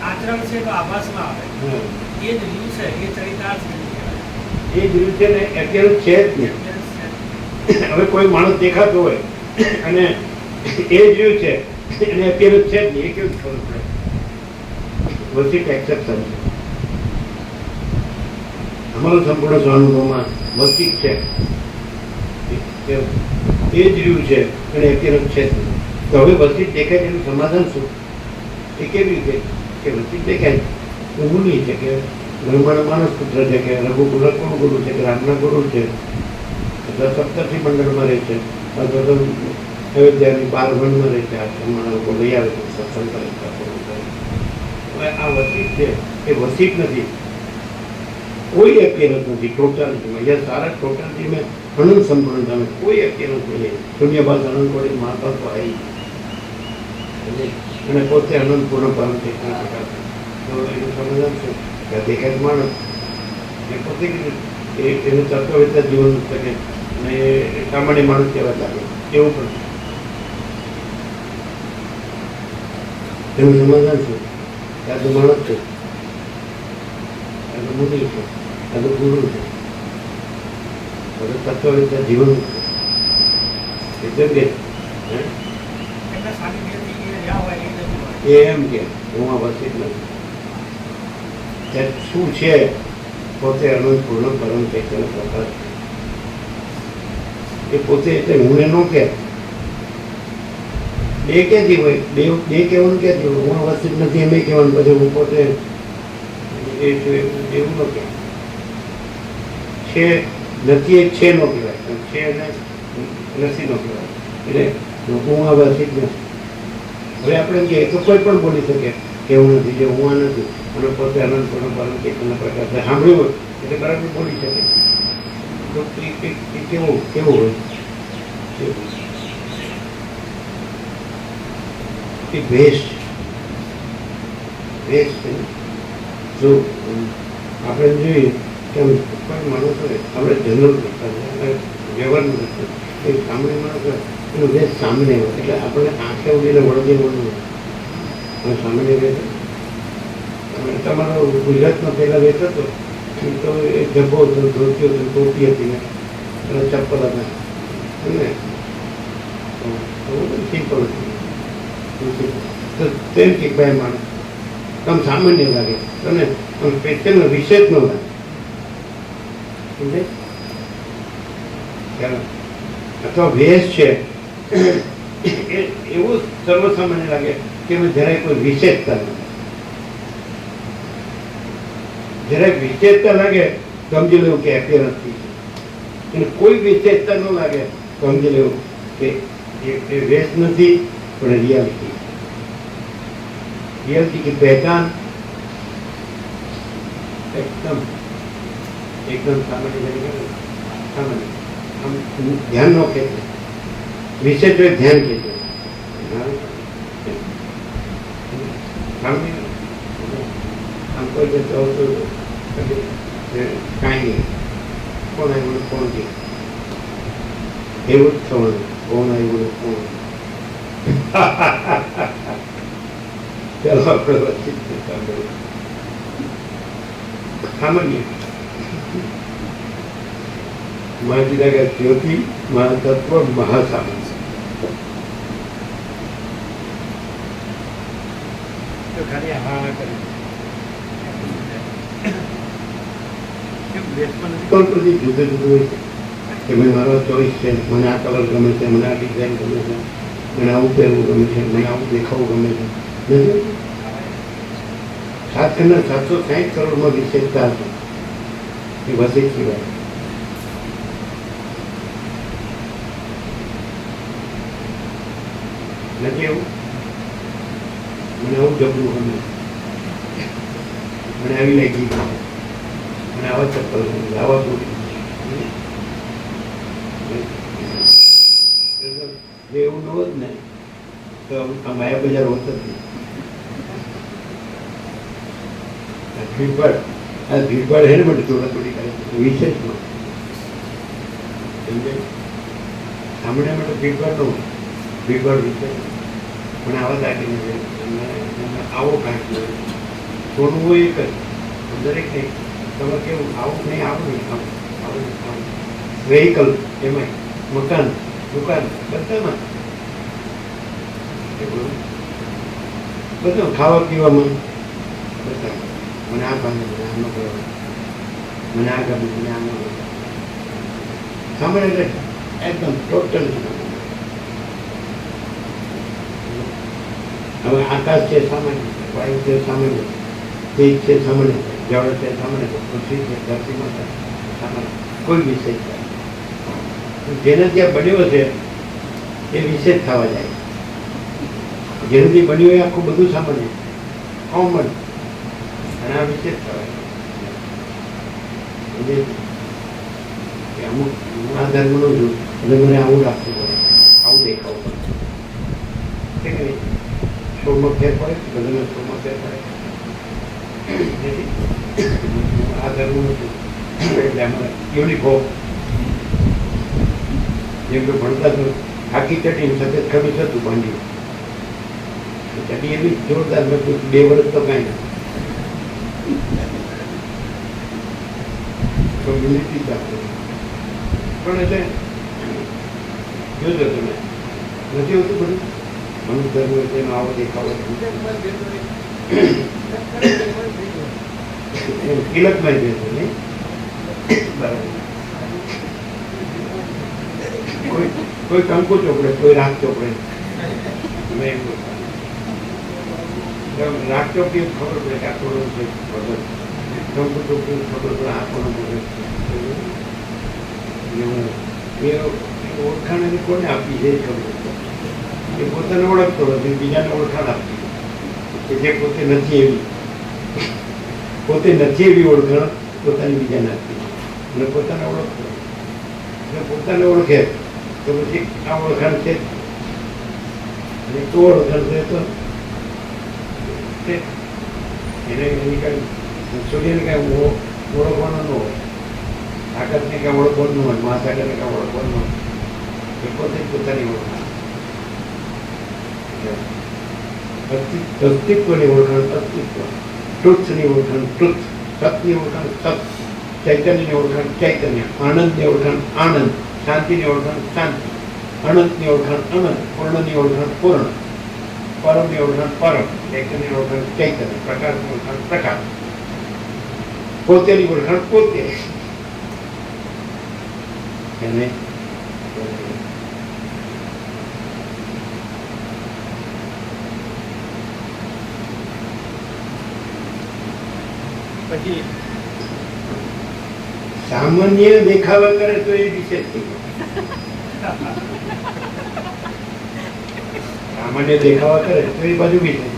આચરણ છે તો આભાસમાં આવે, એ જ રહ્યું છે એ ચરિતાર્થ એ જ રહ્યું છે ને, એપિયરન્સ છે જ નહીં. હવે કોઈ માણસ દેખાતો હોય અને એ જ રહ્યું છે અને એપિયરન્સ છે જ નહીં, એ કેવું ખબર પડે? વસીટ એક્સેપ્શન છે. અમારો સંપૂર્ણ સ્વાનુભવમાં વસીટ છે, એ જ રહ્યું છે અને એપિયરન્સ છે જ નહીં. તો હવે વસીટ દેખાય એનું સમાધાન શું? એ કેવી રીતે કે વસીટ દેખાય તો હું નહીં છે કે બ્રહ્માના માનસ પુત્ર છે કે રઘુકુલ કોણ ગુરુ છે કે રામના ગુરુ છે અથવા સપ્તર્ષિ મંડળમાં રહે છે અથવા તો અયોધ્યાની બાલવનમાં રહે છે. આશ્રમમાં લોકો લઈ આવે છે સત્સંગ કરે. આ વસીટ છે એ વસીટ નથી, કોઈ એપિયરન્સ નથી ટોટાલિટીમાં. યસ સારા ટોટાલિટીમાં અનંત સંપૂર્ણતામાં કોઈ એપિયરન્સ નહીં. શૂન્યભાસ અનંત કોડી માતા તો આવી અને પોતે અનંત પૂર્ણ પરમ ચૈતન્ય પ્રકાશ. તો એનું સમાધાન છે કે દેખાય માણસ એ પોતે એનું તત્વવેતા જીવન શકે અને સામાન્ય માણસ કહેવા લાગે એવું પણ એનું સમાધાન છે. આ તો માણસ છે, આ તો મુનિ છે, આ તો ગુરુ છે, આ તો તત્વવેતા જીવન છે. એમ કે હું આ વસીત નથી, શું છે પોતે અનંત પૂર્ણ પરમ ચૈતન્ય પ્રકાશ છે. એ પોતે એટલે હું ન કે બે ક્યાંથી હોય, બે કહેવાનું ક્યાંથી હોય? હું અવસ્થિત નથી એમ કહેવાનું, પછી હું પોતે એ છું એવું ન કે છે નથી એ છે નો કહેવાય, છે અને નથી નો કહેવાય. એટલે હું અવસ્થિત નથી. હવે આપણે એમ કહીએ તો કોઈ પણ બોલી શકે કે હું નથી, જે હું આ નથી, અને પોતે અનંત પૂર્ણ પરમ ચૈતન્ય પ્રકાશ સાંભળ્યું હોય એટલે બરાબર બોલી શકે. તો એ કેવું કેવું હોય? એ વેસ્ટ વેસ્ટ જો આપણે જોઈએ કે કોઈ માણસ હોય, આપણે જનરલ વ્યવહારનું એ સામાન્ય માણસ હોય એનો વેસ્ટ સામાન્ય હોય, એટલે આપણે આંખે ઉડીને વળગી વળવું અને સામાન્ય વેચ. તમારો ગુજરાતમાં પહેલાં વેચ હતો તો એ જબ્બો હતો, ધોતી હતો, ટોપી હતી ને અને ચપ્પલ હતા ને સિમ્પલ હતી. તો તેમ કે ભાઈ માણસ આમ સામાન્ય લાગે અને આમ પેટર્નનો વિશેષ ન લાગે. અથવા વેશ છે એવું સર્વસામાન્ય લાગે કે એમાં જરાય કોઈ વિશેષતા લાગે. જરાય વિશેષતા લાગે સમજી લેવું કે એપિયરન્સ છે, અને કોઈ વિશેષતા ન લાગે સમજી લેવું કે એ વેશ નથી પણ રિયાલિટી. रियलिटी की पहचान एकदम एकदम सामान्य तरीके सामान्य हम ध्यान न कहते, विषय जो ध्यान कहते हमको जैसे हो तो कहीं कौन आई बोले कौन की એવું જ થવાનું. કોણ આવ્યું કોણ? ચાલો આપણે વાતચીત સામાન્ય મહાજીરા જ્યોતિ મહાતત્વ મહાસામાન્ય. તો ખાલી હા કરી બધી જુદું જુદું હોય છે કે ભાઈ મારો ચોઈસ છે, મને આ કલર ગમે છે, મને આ ડિઝાઇન ગમે છે, મને આવું પહેરવું ગમે છે, મને આવું દેખાવું ગમે છે. 760 કરોડમાં વિશેષતા હતી એ વસી સિવાય. નથી એવું? મને આવું જબરું ગમે, મને આવી લાગી ગમે, મને આવા ચપ્પલ ગમે, આવા બૂટ એવું ન હોત ને તો આ માયા બજાર હોત જ નહીં. ભીડભાડ હે ને માટે થોડા થોડી કરે વિશેષમાં સમજાય. સાંભળ્યા માટે ભીડભાડ ન હોય, ભીડભાડ વિશેષ મને આવા દાખીને છે, આવો કાંઈક થોડું હોય એક જ દરેક નહીં. તમે કેવું આવું નહીં, આવું નહીં, આવું આવું આવું વેહિકલ એમાંય મકાન દુકાન બધામાં બધું ખાવા પીવામાં બધા મને આ ગમે, મને આમ ન ગમે, મને આ ગમે, મને આમ ન ગમે. સામાન્ય એટલે એકદમ ટોટલ. હવે આકાશ છે સામાન્ય, વાયુ છે સામાન્ય, તેજ છે સામાન્ય, જળ છે સામાન્ય, પૃથ્વી છે, ધરતી માતા સામાન્ય, કોઈ વિશેષ જેને ત્યાં બન્યો છે એ વિશેષ થવા જાય. જેનાથી બન્યું એ આખું બધું સામાન્ય કોમન, અને આ વિશેષ થવાય. અમુક આ ધર્મનું છું એટલે મને આવું રાખવું પડે, આવું દેખાવું પડે છે કે નહીં? શોમાં ફેર પડે, બધાના શોમાં ફેર પડે. આ ધર્મનું છું એટલે અમારે યુનિફોર્મ જેમ કે ભણતા તો આખી ચટી સતત ખમી થતું બાંધ્યું, ચટી એવી જોરદાર નતું, 2 વર્ષ તો કાંઈ ના યુનિટી સાથે. પણ એટલે જોજો તમે નથી હોતું બધું મનુષ્ય ધર્મ હોય તેનો આવો દેખાવો તિલકમાં જ બેસો નહીં કોઈ કંકુ ચોપડે, કોઈ રાગ ચોપડે. રાગ ચોપડી ખબર પડે કે આ થોડું છે ભગત, કંકુ ચોપડી ખબર પડે આ કોનો ભગત છે. એ ઓળખાણ એને કોને આપી છે ખબર પડે. એ પોતાને ઓળખતો નથી, બીજાને ઓળખાણ આપતી કે જે પોતે નથી એવી, પોતે નથી એવી ઓળખાણ પોતાની બીજાને આપી અને પોતાને ઓળખતો એટલે પોતાને ઓળખે તો પછી આ ઓળખાણ છે અને તો ઓળખાણ છે તો એને એની કાંઈ સૂર્યને કાંઈ ઓળખવાનો ન હોય, આકાશને કાંઈ ઓળખવાનું ન હોય, મહાસાગરને કાંઈ ઓળખવાનું ન હોય, એ પોતે જ પોતાની ઓળખાણ. અસ્તિત્વની ઓળખાણ અસ્તિત્વ, ટ્રુથની ઓળખાણ ટ્રુથ, સતની ઓળખાણ સત, ચૈતન્યની ઓળખાણ ચૈતન્ય, આનંદની ઓળખાણ આનંદ, શાંતિની ઓળખાણ શાંતિ, અનંતની ઓળખાણ અનંત, પૂર્ણની ઓળખાણ પૂર્ણ, પરમની ઓળખાણ પરમ, ચૈતન્યની ઓળખાણ ચૈતન્ય, પ્રકાશની ઓળખાણ પ્રકાશ, પોતેની ઓળખાણ પોતે. એને પછી સામાન્ય દેખાવા કરે તો એ વિશેષ થઈ ગયો. સામાન્ય દેખાવા કરે તો એ બાજુ બી થઈ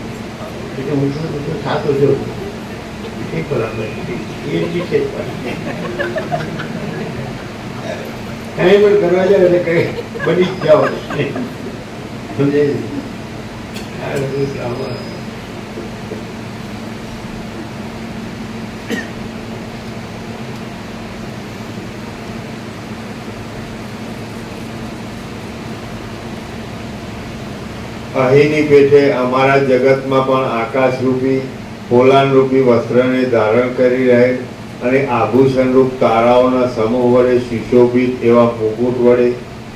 એટલે હું તો સાતો જોઉં એ બરાબર એ વિશેષ કાંઈ પણ કરવા જાવ એટલે કઈ બની જ જાઓ સમજે. આ બધું આમાં અહીંની પેઠે અમારા જગતમાં પણ આકાશરૂપી પોલાણરૂપી વસ્ત્રને ધારણ કરી રહેલ અને આભૂષણરૂપ તારાઓના સમૂહ વડે સુશોભિત એવા મુકુટ વડે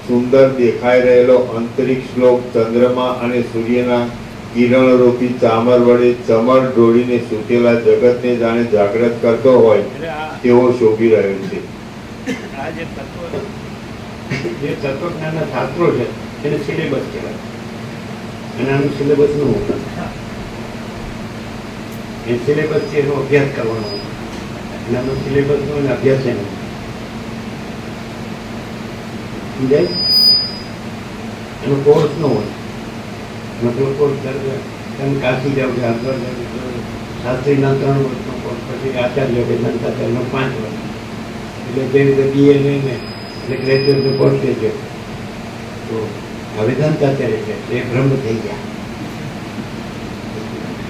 સુંદર દેખાઈ રહેલો અંતરિક્ષ લોક ચંદ્રમા અને સૂર્યના કિરણરૂપી ચામર વડે ચમર ઢોળીને સૂતેલા જગતને જાણે જાગૃત કરતો હોય તેવો શોભી રહ્યો છે. આ જે તત્વ જે તત્વજ્ઞાનના શાસ્ત્રો છે એને સિલેબસ કહેવાય અને આનું સિલેબસ નું એ સિલેબસ છે એનો અભ્યાસ કરવાનો અને આનો સિલેબસ નો અભ્યાસ એનો સમજાય. એનો કોર્સ નો હોય મતલબ કોર્સ તમે કાશી જાવ કે અંદર શાસ્ત્રીના 3 વર્ષનો કોર્સ, પછી આચાર્ય વેદાંતાચાર્યનો 5 વર્ષ, એટલે જે રીતે BA લઈને એટલે ગ્રેજ્યુએટનો કોર્સ છે તો વેદાંતાચાર્ય છે એ બ્રહ્મ થઈ ગયા.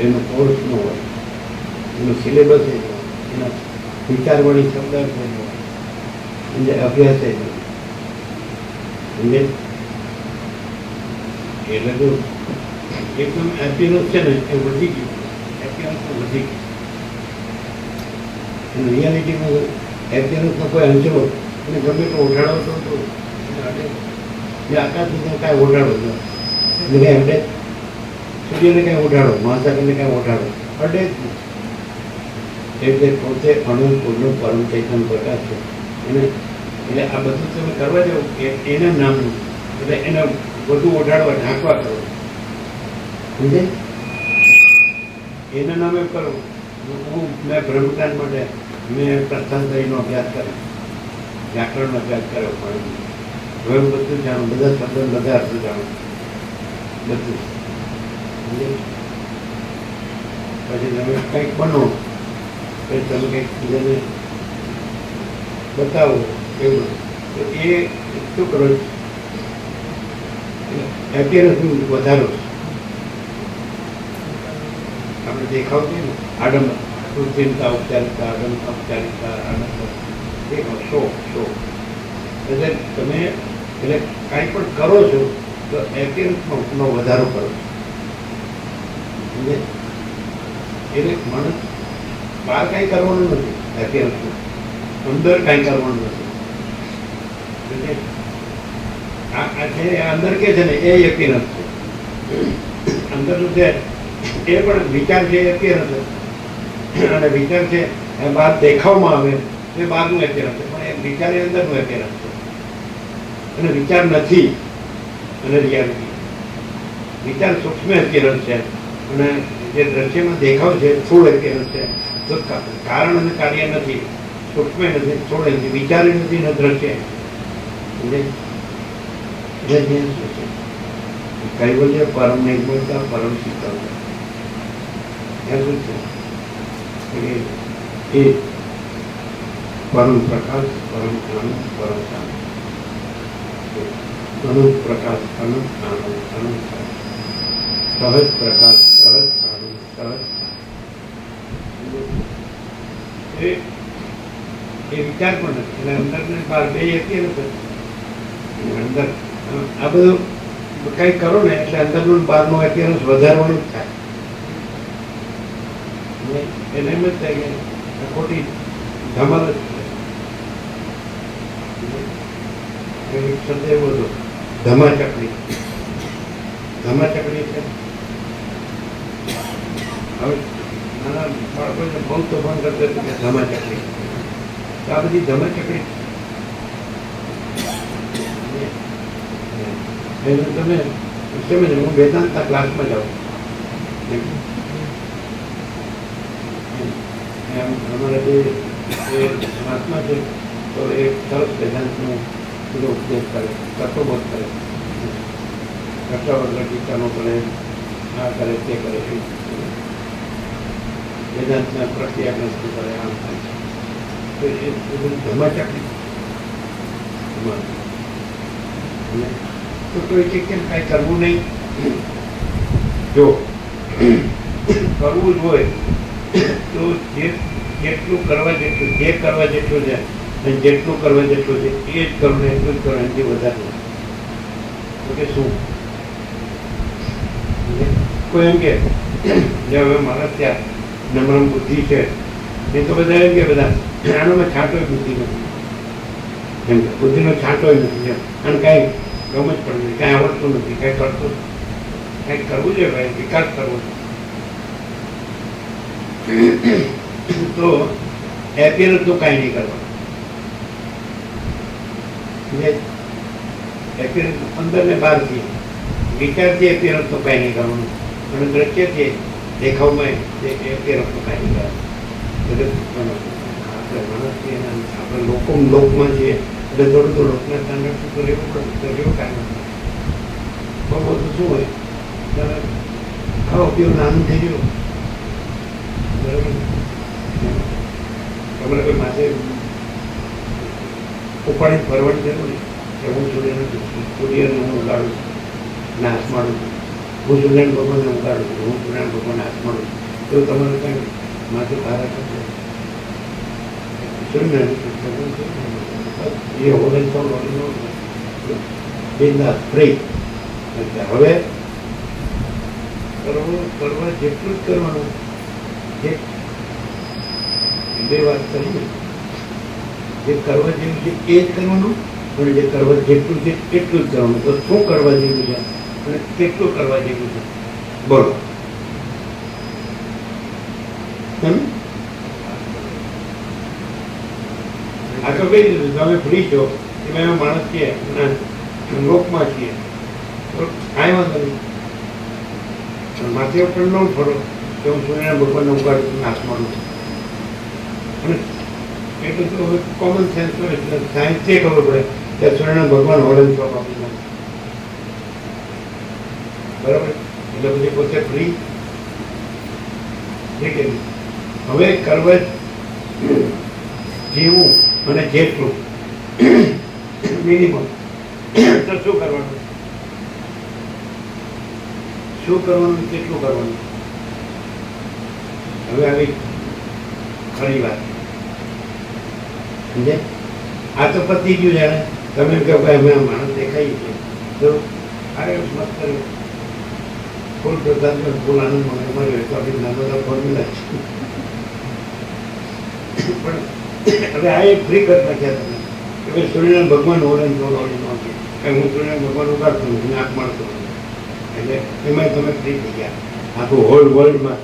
એનો કોર્સ નો હોય, એનો સિલેબસ એ હોય, એના વિચારવાળી શબ્દાર્થ એ હોય, એટલે અભ્યાસ એ હોય સમજે. એટલે તો એકદમ હેપીનેસ છે ને એ વધી ગયું, હેપીનેસ તો વધી ગયું. રિયાલિટીમાં હેપીનેસનો કોઈ અંશો એને ગમે તો ઓઢાડો તો જે આકાશને કાંઈ ઓઢાડો છો એટલે કાંઈ અડે, સૂર્યને કાંઈ ઓઢાડો, મહાસાગરને કાંઈ ઓઢાડો, અડે જ નહીં. એટલે પોતે અણુ પૂર્ણ પરમ ચૈતન્ય પ્રકાશ છે એને. એટલે આ બધું તમે કરવા જાઓ એના નામનું, એટલે એને બધું ઓઢાડવા ઢાંકવા કરો સમજે, એના નામે કરો. મેં બ્રહ્મજ્ઞાન માટે મેં પ્રસ્થાંતરીનો અભ્યાસ કર્યો, વ્યાકરણનો અભ્યાસ કર્યો, પણ હવે હું બધું જાણું, બધા શબ્દો બધા અર્થ જાણું બધું સમજે. પછી તમે કંઈક બનો પછી તમે કંઈક બીજાને બતાવો એવું તો એ શું કરો એપિયરન્સનું વધારો આપણે દેખાવ છે ને આડંબર, કૃત્રિમતા, ઔપચારિકતા, આડંબર, ઔપચારિકતા, આડંબર, દેખાવ શો એટલે તમે એટલે કાંઈ પણ કરો છો તો એપિયરન્સનો વધારો કરો છો સમજે. એટલે માણસ બહાર કાંઈ કરવાનું નથી, એપિયરન્સમાં અંદર કાંઈ કરવાનું નથી. એટલે આ છે અંદર કે છે ને એ એપિયરન્સ છે, અંદરનું છે એ પણ વિચાર છે એ એપિયરન્સ અને વિચાર છે એ બહાર દેખાવમાં આવે એ બહારનું એપિયરન્સ છે, પણ વિચાર એ અંદરનું અપેરન્સ છે, અને વિચાર નથી અને રિયાલિટી. વિચાર સૂક્ષ્મ અપેરન્સ છે અને જે દ્રશ્યમાં દેખાવ છે સ્થૂળ અપેરન્સ છે. તો કારણ અને કાર્ય નથી, સૂક્ષ્મ નથી, સ્થૂળ નથી, વિચાર નથી ને દ્રશ્ય. કૈવલ્ય પરમ નિર્મળતા, પરમ શીતળતા. શું છે એ પરમ પ્રકાશ, પરમ આનંદ, પરમ શાંતિ. અનંત પ્રકાશ, અનંત આનંદ, અનંત શાંતિ. સહજ પ્રકાશ, સહજ આનંદ, સહજ એ વિચાર પણ નથી. એટલે અંદર ને બહાર બે હતી નથી. અંદર આ બધું કઈ કરો ને એટલે અંદરનું બહારનું અપીયરન્સ વધારવાનું જ થાય. એને એમ જ થાય કે ખોટી ધમાલ જ થાય. શબ્દ એવો હતો ધમાચકડી. ધમાચકડી છે. હવે નાના બાળકોને બહુ તોફાન કરતા હતું કે ધમાચકડી. તો આ બધી ધમાચકડી તમે સમજો. હું વેદાંતના ક્લાસમાં જાઉં, અમારા જે ક્લાસમાં છે તો એ સરસ વેદાંતનું બધો ઉપદેશ કરે, તત્વબોધ કરે, કટ્ટા વગર ટીકાનો કરે, આ કરે તે કરે. વેદાંતના પ્રક્રિયા શું કરે, આમ થાય છે. તો એ બધું ધમાચકડી. તો કોઈ કે કેમ કાંઈ કરવું નહીં? જો કરવું જ હોય તો જેટલું કરવા જેટલું, જે કરવા જેટલું છે અને જેટલું કરવા જેટલું છે એ જ કરવું ને એટલું જ કરવું, એનાથી વધારે. તો કે શું કોઈ એમ કે જે હવે મારા ત્યાં નમ્ર બુદ્ધિ છે એ તો બધા એમ કે બધા આનામાં છાંટો બુદ્ધિ નથી, એમ કે બુદ્ધિનો છાંટો નથી. અને કાંઈ ગમ જ પડે નહીં, કાંઈ આવડતું નથી, કાંઈ કરતું, કાંઈક કરવું જોઈએ ભાઈ, વિકાસ કરવો તો એપિયરન્સ તો કાંઈ નહીં કરવાનું. એપિયરન્સ અંદર ને બહારથી, વિચારથી એપિયરન્સ તો કાંઈ નહીં કરવાનું, અને દ્રશ્યથી દેખાવમાં એપિયરન્સ તો કાંઈ નહીં કરવાનું. આપણે માણસ છીએ, આપણે લોકમાં છીએ એટલે થોડું તો લોકના સ્ટાન્ડર્ડ તો રહેવું પડે. તો રહેવું કાંઈ નથી. બહુ બધું શું હોય ત્યારે ખાવા પીવાનું નાનું થઈ ગયું, બરાબર. તમારે કોઈ માથે ઉપાડી ફરવાની જરૂર નહીં કે હું સૂર્યને હું ઉગાડું છું, નાશ માડું છું, હું સૂર્યનારાયણ ભગવાનને ઉગાડું છું, હું સૂર્યનારાયણ ભગવાન નાશ માડું છું. તો તમારે કાંઈ માથે ભારા કરશે સૂર્યનારાયણ એ હોલન તો બિંદાસ ફ્રી. હવે કરવા જેટલું જ કરવાનું. બે વાત કરી, જે કરવા જેવું છે એ જ કરવાનું, અને જે કરવા જેટલું છે એટલું જ કરવાનું. તો શું કરવા જેવું છે અને કેટલું કરવા જેવું છે બોલો. આગળ કહી દીધું તમે ફ્રી છો, એમાં એવા માણસ છીએ લોકમાં છીએ તો કાંઈ વાંધો નહીં. માથે પણ ન ફરો કે હું સૂર્યનારાયણ ભગવાનને ઉગાડું છું, આસમાનું. અને એટલું તો હવે કોમન સેન્સ હોય એટલે સાયન્સથી ખબર પડે કે સૂર્યનારાયણ ભગવાન હોલન શોપ આપી નાખે, બરાબર. એટલે પછી પોતે ફ્રી છે કે હવે કરવા જેવું અને જેટલું મિનિમમ. તો શું કરવાનું, શું કરવાનું, કેટલું કરવાનું? હવે આવી ખરી વાત સમજે. આ તો પતી ગયું જાણે. તમે કહો ભાઈ અમે માણસ દેખાઈએ છીએ તો અરે મસ્ત કર્યું, ફૂલ પ્રસાદ ફૂલ આનંદ મને મળ્યો તો આપણી નાના ફોર્મ્યુલા છે. પણ હવે આ એક ફ્રી કરી નાખ્યા તમે કે ભાઈ સૂર્યનારાયણ ભગવાન ઓળખ ઓળી નહોતી, કારણ હું સૂર્યનારાયણ ભગવાન ઉગાડતો નથી, આંખ માણતો નથી. એટલે એમાં તમે ફ્રી થઈ ગયા. આખું હોલ વર્લ્ડમાં,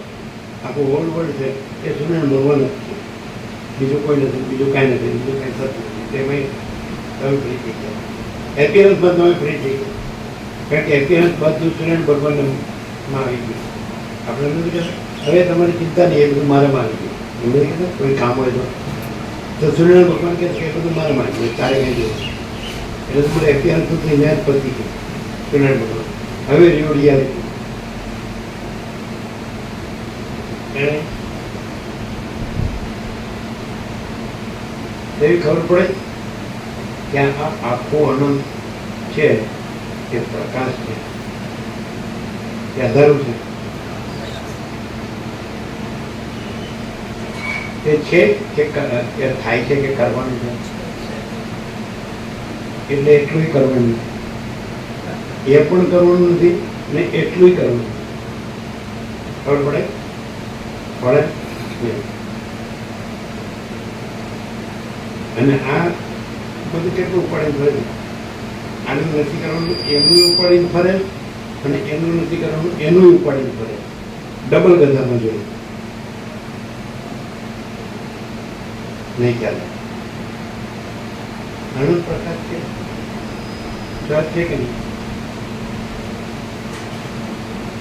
આખું હોલ વર્લ્ડ છે એ સૂર્યનારાયણ ભગવાન જ છે, બીજું કોઈ નથી, બીજું કાંઈ નથી, બીજું કાંઈ થતું નથી. તેમાં તમે ફ્રી થઈ ગયા. એપિયરન્સમાં તમે ફ્રી થઈ ગયા, કારણ કે એપિયરન્સ બધું સ્ટુડન્ટ ભગવાનમાં આવી ગયું. આપણે એમ નથી કહેતા હવે તમારી ચિંતા નહીં, એ બધું મારામાં આવી ગયું. એમ નથી કહેતા કોઈ કામ હોય તો સ્ટુડન્ટ ભગવાન કહે કે એ બધું મારામાં આવી ગયું, તારે કંઈ જોયું. એટલે તમારે એપિયરન્સ સુધી મેચ પતી ગયું સ્ટુડન્ટ ભગવાન. હવે રિવોર્ડ રિયાલિટી એવી ખબર પડે કે આ આખું અનંત છે એ પ્રકાશ છે, એ અંધારું છે. એ છે કે થાય છે કે કરવાનું છે, એટલે એટલું કરવાનું, એ પણ કરવાનું નથી ને એટલું કરવાનું. ખબર પડે પડે અને આ બધું કેટલું ઉપાડીને ફરે છે. આનું નથી કરવાનું એનું ઉપાડીને ફરે, અને એનું નથી કરવાનું એનું ઉપાડીને ફરે. ડબલ ગધામાં જોઈએ નહીં ચાલે. અનંત પ્રકાશ છે, સહજ છે કે નહીં?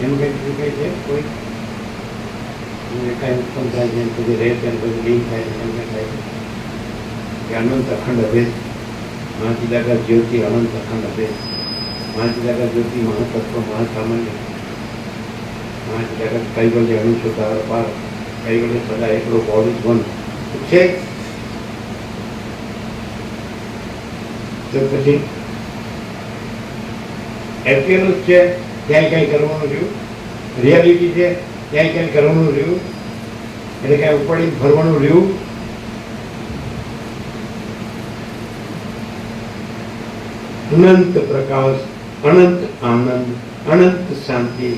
એનું કંઈક કઈ છે કોઈ કાંઈ ઉત્પન્ન થાય છે, પછી રહે છે, પછી લીન થાય છે, એમ કંઈ થાય છે કે અનંત અખંડ અભેદ. મહાચિદાકાર જ્યોતિ અનંત અખંડ અભેદ. મહાચિદાકાર જ્યોતિ મહાતત્વ મહાસામાન્ય. મહાચિદાકાર કૈવલ્ય અનુસુધાર પાર. કૈવલ્ય સદા એકલો ગોડ ઇઝ વન છે. તો પછી એપિયરન્સ છે ત્યાં ક્યાંય કરવાનું રહ્યું, રિયાલિટી છે ત્યાં ક્યાંય કરવાનું રહ્યું, એટલે ક્યાંય ઉપાડીને ફરવાનું રહ્યું. અનંત પ્રકાશ, અનંત આનંદ, અનંત શાંતિ.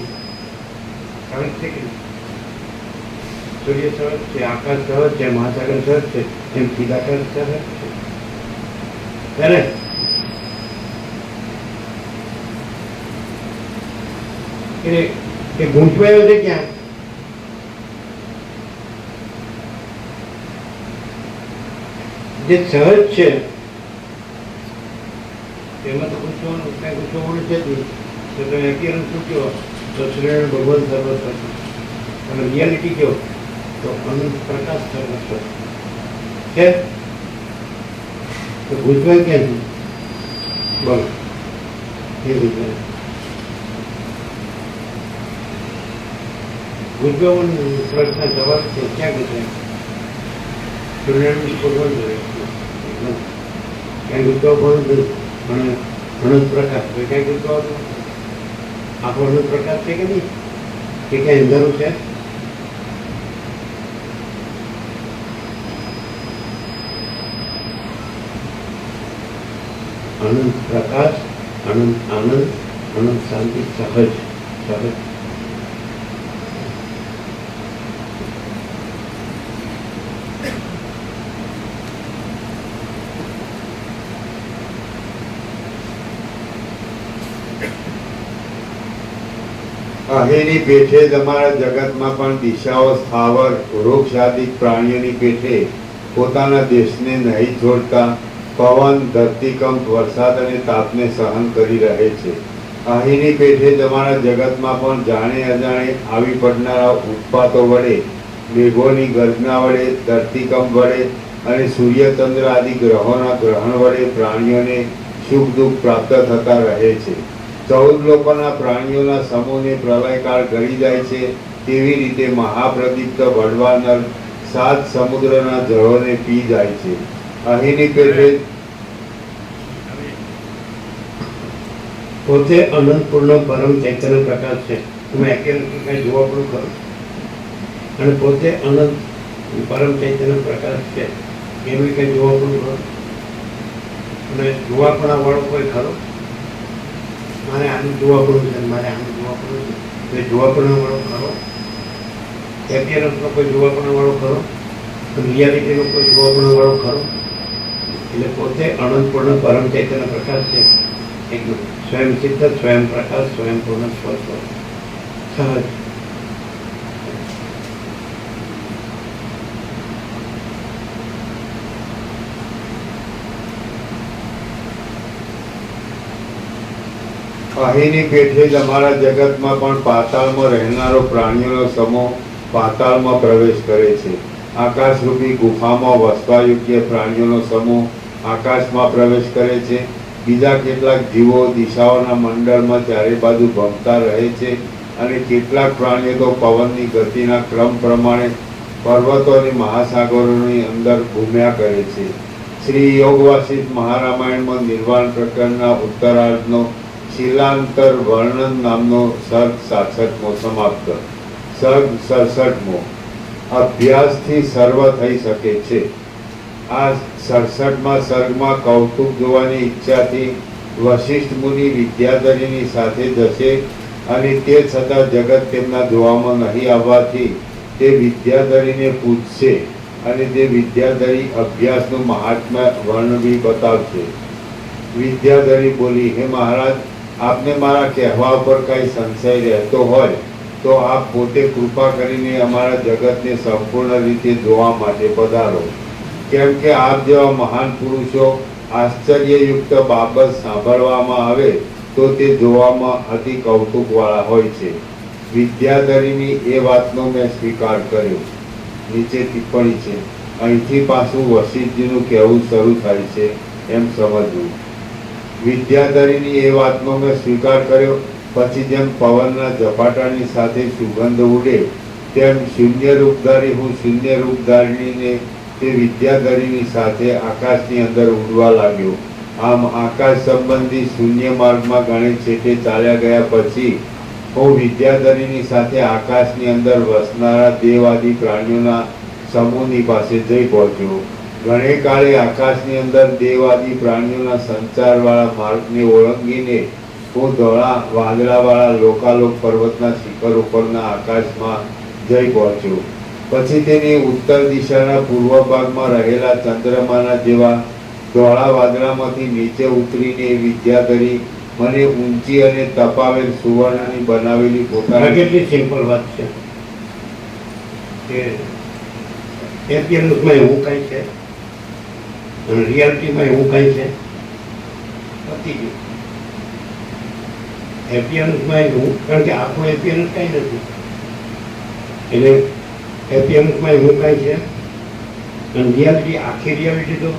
કારણ છે કે સૂર્ય સહજ છે, આકાશ સહજ છે, મહાસાગર સહજ છે, એમ ચિદાકાર સહજ છે. ત્યારે એ ગૂંચવાયો છે ક્યાં? જે સહજ છે એમાં તો ગૂંચવાનું કઈ ગૂંચવાનું છે જ નહીં. તો તમે એપિયરન્સ શું કહો તો શ્રેણ ભગવાન સર્વસ્વ અને રિયાલિટી કહો તો અનંત પ્રકાશ સર્વસ્વ છે. તો ગૂંચવાય ક્યાંથી? બોલો એ ગૂંચવાય ગુજવાનું પ્રશ્ન જવાબ છે ક્યાં ગુજવાય? સૂર્યનું ભગવાન જોઈએ ક્યાંય ગુજવાનું પણ અનંત પ્રકાશ ક્યાંય ગુજવાનું આખો અનંત પ્રકાશ છે કે નહીં? કે ક્યાંય અંધારું છે? અનંત પ્રકાશ, અનંત આનંદ, અનંત શાંતિ, સહજ સહજ. અહીંની પેઠે તમારા જગતમાં પણ દિશાઓ સ્થાવર વૃક્ષાદિક પ્રાણીઓની પેઠે પોતાના દેશને નહીં છોડતા પવન, ધરતીકંપ, વરસાદ અને તાપને સહન કરી રહે છે. અહીંની પેઠે તમારા જગતમાં પણ જાણે અજાણે આવી પડનારા ઉત્પાતો વડે, મેઘોની ગર્જના વડે, ધરતીકંપ વડે અને સૂર્યચંદ્ર આદિ ગ્રહોના ગ્રહણ વડે પ્રાણીઓને સુખ દુઃખ પ્રાપ્ત થતા રહે છે. 14 લોકોના પ્રાણીઓના સમૂહને પ્રલયકાળ ગળી જાય છે, તેવી રીતે મહાપ્રદીપ્ત વડવાનર 7 સમુદ્રના જળોને પી જાય છે. અહીંની પેઠે પોતે અનંત પૂર્ણ પરમ ચૈતન્ય પ્રકાશ છે. તમે કઈ જોવા પણ કરો અને પોતે અનંત પરમ ચૈતન્ય પ્રકાશ છે એનું કઈ જોવા પણ કરો અને જોવા પણ વાળો કોઈ ખરો? મારે આનું જોવા પડવું છે, મારે આનું જોવા પડવું છે, કોઈ જોવા પણ વાળો ખરો? એપિયરન્સનો કોઈ જોવા પણ વાળો ખરો? રિયાલિટીનો કોઈ જોવા પણ વાળો ખરો? એટલે પોતે અનંત પૂર્ણ પરમ ચૈતન્ય પ્રકાશ છે. એકદમ સ્વયં સિદ્ધ, સ્વયં પ્રકાશ, સ્વયં પૂર્ણ સ્વસ્વ સહજ. અહીંની પેઠે જ અમારા જગતમાં પણ પાતાળમાં રહેનારો પ્રાણીઓનો સમૂહ પાતાળમાં પ્રવેશ કરે છે. આકાશરૂપી ગુફામાં વસવા યોગ્ય પ્રાણીઓનો સમૂહ આકાશમાં પ્રવેશ કરે છે. બીજા કેટલાક જીવો દિશાઓના મંડળમાં ચારે બાજુ ભમતા રહે છે અને કેટલાક પ્રાણીઓ તો પવનની ગતિના ક્રમ પ્રમાણે પર્વતો અને મહાસાગરોની અંદર ઘૂમ્યા કરે છે. શ્રી યોગવાસિત મહારામાયણમાં નિર્વાણ પ્રકરણના ઉત્તરાર્ધનો શિલાંતર વર્ણન નામનો સર્ગ 66મો સમાપ્ત. સર્ગ 67મો અભ્યાસથી સર્વ થઈ શકે છે. આ 67મા સર્ગમાં કૌતુક જોવાની ઈચ્છાથી વશિષ્ઠ મુનિ વિદ્યાધરીની સાથે જશે અને તે છતાં જગત તેમના જોવામાં નહીં આવવાથી તે વિદ્યાધરીને પૂછશે અને તે વિદ્યાધરી અભ્યાસનું મહાત્મ્ય વર્ણવી બતાવશે. વિદ્યાધરી બોલી, હે મહારાજ, આપને મારા કહેવા પર કઈ સંશય રહેતો હોય તો આપ પોતે કૃપા કરીને અમારા જગતને સંપૂર્ણ રીતે જોવા માટે પધારો. કેમ કે આપ જેવા મહાન પુરુષો આશ્ચર્યયુક્ત બાબત સાંભળવામાં આવે તો તે જોવામાં અતિ કૌતુકવાળા હોય છે. વિદ્યાધરીની એ વાતનો મેં સ્વીકાર કર્યો. નીચે ટિપ્પણી છે. અહીંથી પાછું વશિષ્ઠજીનું કહેવું શરૂ થાય છે એમ સમજવું. વિદ્યાધરીની એ વાતનો મેં સ્વીકાર કર્યો. પછી જેમ પવનના ઝપાટાની સાથે સુગંધ ઉડે તેમ શૂન્ય રૂપધારી હું શૂન્ય રૂપધારીને તે વિદ્યાધરીની સાથે આકાશની અંદર ઉડવા લાગ્યો. આમ આકાશ સંબંધી શૂન્ય માર્ગમાં ઘણી છેટે ચાલ્યા ગયા પછી હું વિદ્યાધરીની સાથે આકાશની અંદર વસનારા દેવાદી પ્રાણીઓના સમૂહની પાસે જઈ પહોંચ્યો. ઘણે કાળે આકાશની અંદર દેવાદી પ્રાણીઓના સંચારવાળા માર્ગને ઓળંગીને હું ધોળા વાદળાવાળા લોકાલોક પર્વતના શિખર ઉપરના આકાશમાં જઈ પહોંચ્યો. પછી તેની ઉત્તર દિશાના પૂર્વ ભાગમાં રહેલા ચંદ્રમાના જેવા ધોળા વાદળામાંથી નીચે ઉતરીને વિદ્યાધરી મને ઊંચી અને તપાવેલ સુવર્ણની બનાવેલી પોતાની કેટલી સિમ્પલ વાત છે કે એપિયન્સમાં એવું કાંઈ છે અને રિયાલિટીમાં એવું કાંઈ છે. પતી ગયું. એપિયન્સમાં એવું, કારણ કે આખું એપિયન્સ કાંઈ નથી, એટલે એપિયન્સમાં એવું કાંઈ છે અને રિયાલિટી, આખી રિયાલિટી તો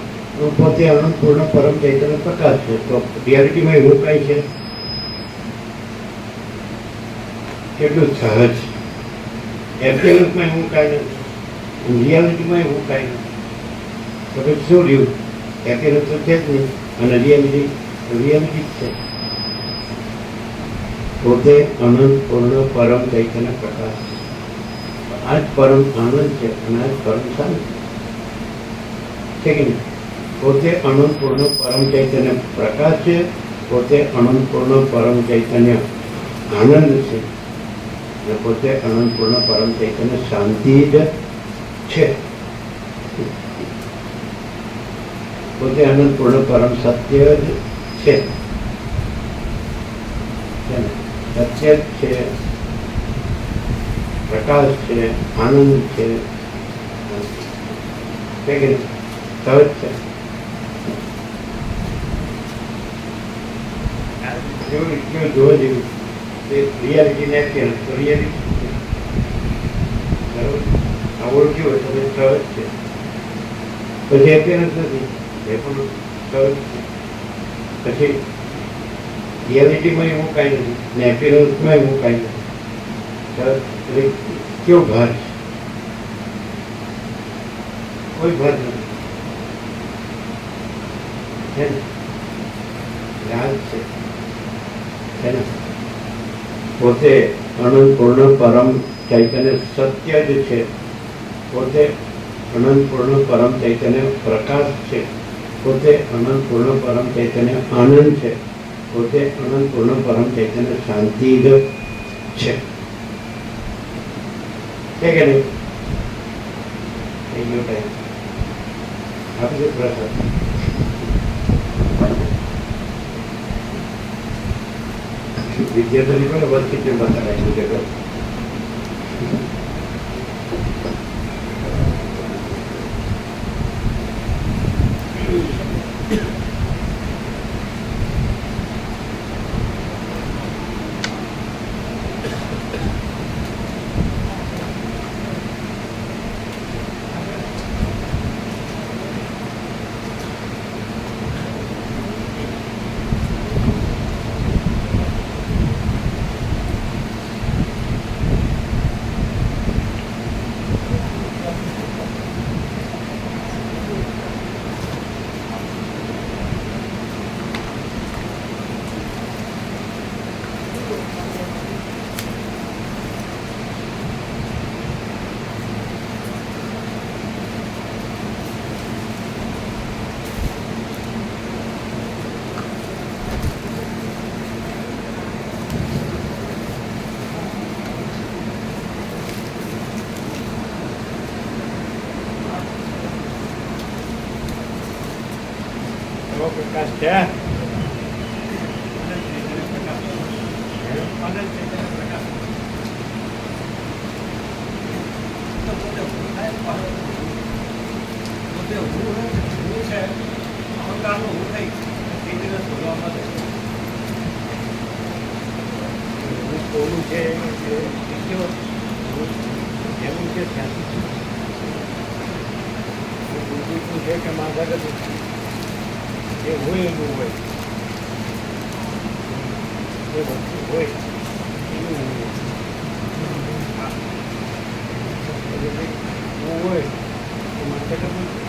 પોતે અનંતપૂર્ણ પરમ ચૈતન્ય પ્રકાશ છે. તો રિયાલિટીમાં એવું કાંઈ છે કેટલું સહજ. એપિયન્સમાં એવું કાંઈ નથી, રિયાલિટીમાં એવું કાંઈ નથી. તો પછી શું રહ્યું? એપિયન્સ તો છે જ નહીં અને રિયાલિટી જ છે. પોતે અનંત પૂર્ણ પરમ ચૈતન્ય પ્રકાશ. આ જ પરમ આનંદ છે અને આ જ પરમ શાંતિ છે કે નહીં? પોતે અનંત પૂર્ણ પરમ ચૈતન્ય પ્રકાશ છે, પોતે અનંત પૂર્ણ પરમ ચૈતન્ય આનંદ છે અને પોતે અનંત પૂર્ણ પરમ ચૈતન્ય શાંતિ જ છે. પોતે અનંત પૂર્ણ પરમ સત્ય જ છે. સત્ય જ છે, પ્રકાશ છે, આનંદ છે કે નહીં? સહજ છે. જોવા જેવું રિયાલિટી ને એપિયન્સ તો રિયાલિટી બરાબર. આ ઓળખ્યું હોય તો સહજ છે. પછી એપિયન્સ નથી એ પણ સહજ છે. પછી રિયાલિટીમાં એવું કાંઈ નથી ને એપિયન્સમાં એવું કાંઈ નથી. એટલે કેવો ભાર છે? કોઈ ભાર નથી છે ને? રાજ છે ને? પોતે અનંત પૂર્ણ પરમ ચૈતન્ય સત્ય જ છે. પોતે અનંત પૂર્ણ પરમ ચૈતન્ય પ્રકાશ છે. પોતે અનંત પૂર્ણ પરમ ચૈતન્ય આનંદ છે. પોતે અનંત પૂર્ણ પરમ ચૈતન્ય શાંતિ જ છે કે નહીં? થઈ ગયો ટાઈમ. આપજો પ્રસાદ. વિદ્યાર્થી પણ વર્કિંગ બતાડાયું છે. ઓલું છે એવું છે ત્યાંથી છે કે માથા એ હોય એનું હોય એ વસ્તુ હોય એવું હોય તો માથા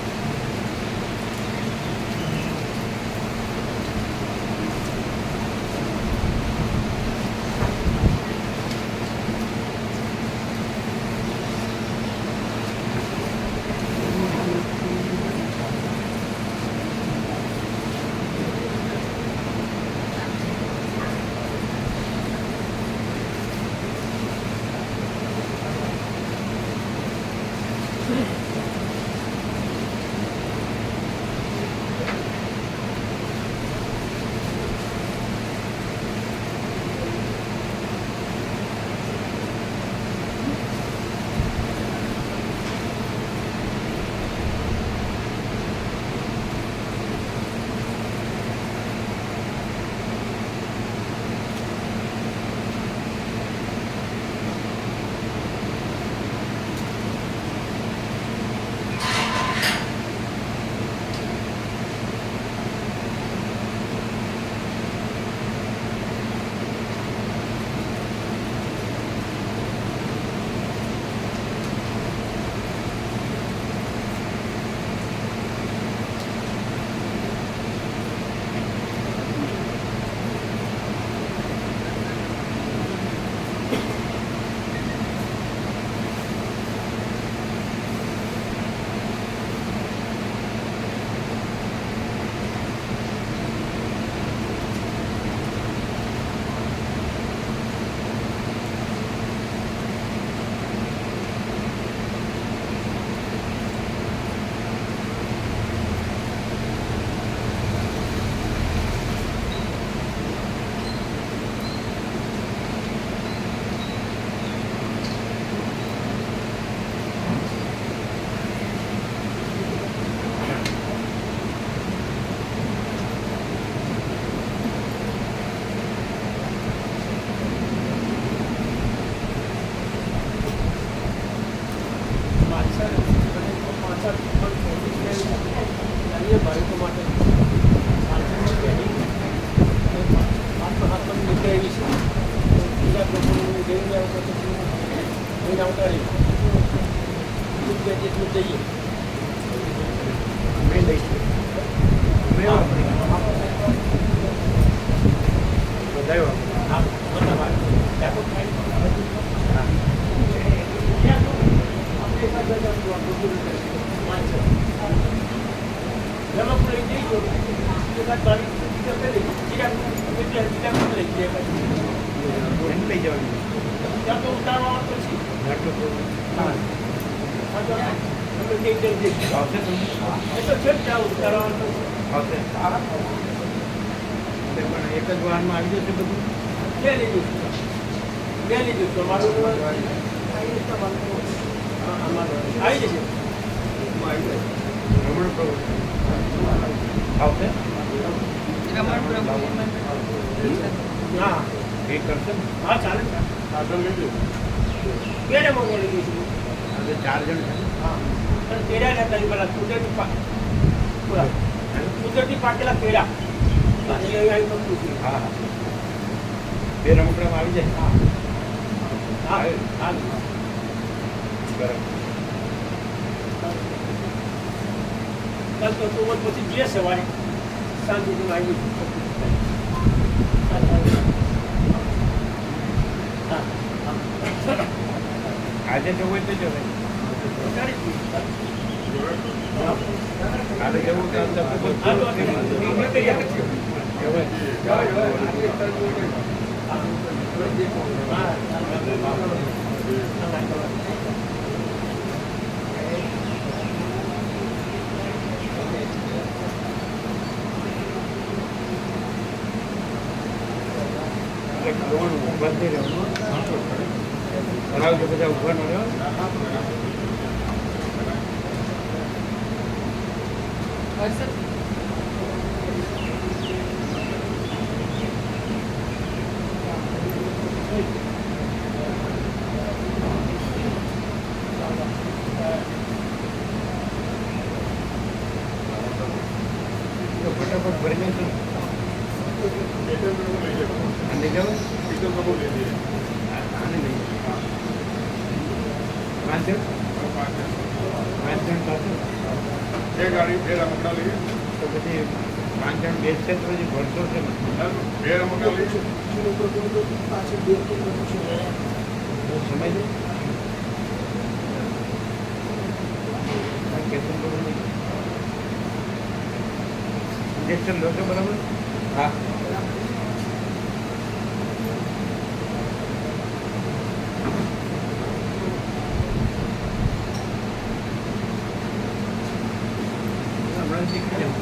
એક જ વારમાં આવી જશે બધું બે લીધું તમારું આવી જશે આવશે હા એ કરશે હા ચાલે સાધન લીધું બે ડેમો મળી ગયું 4 જણ છે હા પણ કેળા લેતા પેલા કુદરતી પાકેલા કેળા હા હા બે રમકડામાં આવી જાય હા હા હા બરાબર કાલ તો પછી જે સવારે સાંજ સુધી આવી આજે જવું હોય તો જવાય આજે જવું કરવાનું બંધ થઈ રહેવાનું કરાવજો બધા ઉભા ન રહ્યો ફટાફટ ભરી જશે લઈ જાઓ આને લઈ જાઓ 5 જણ સાથે ગાડી 2 રમકડા લઈએ તો પછી 5 જણ બેસશે તો પછી ભરતો છે ને 2 રમકડા લઈએ સમય દો ઇન્જેક્શન લો છો બરાબર હા હમણાં શીખી જાઓ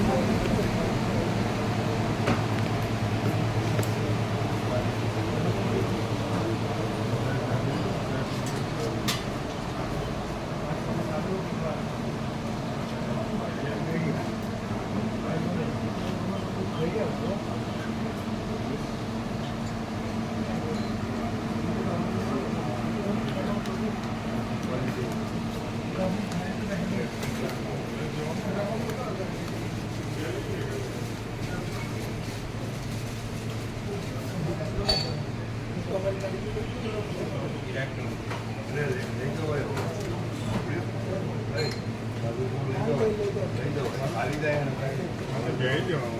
ખાલી જાય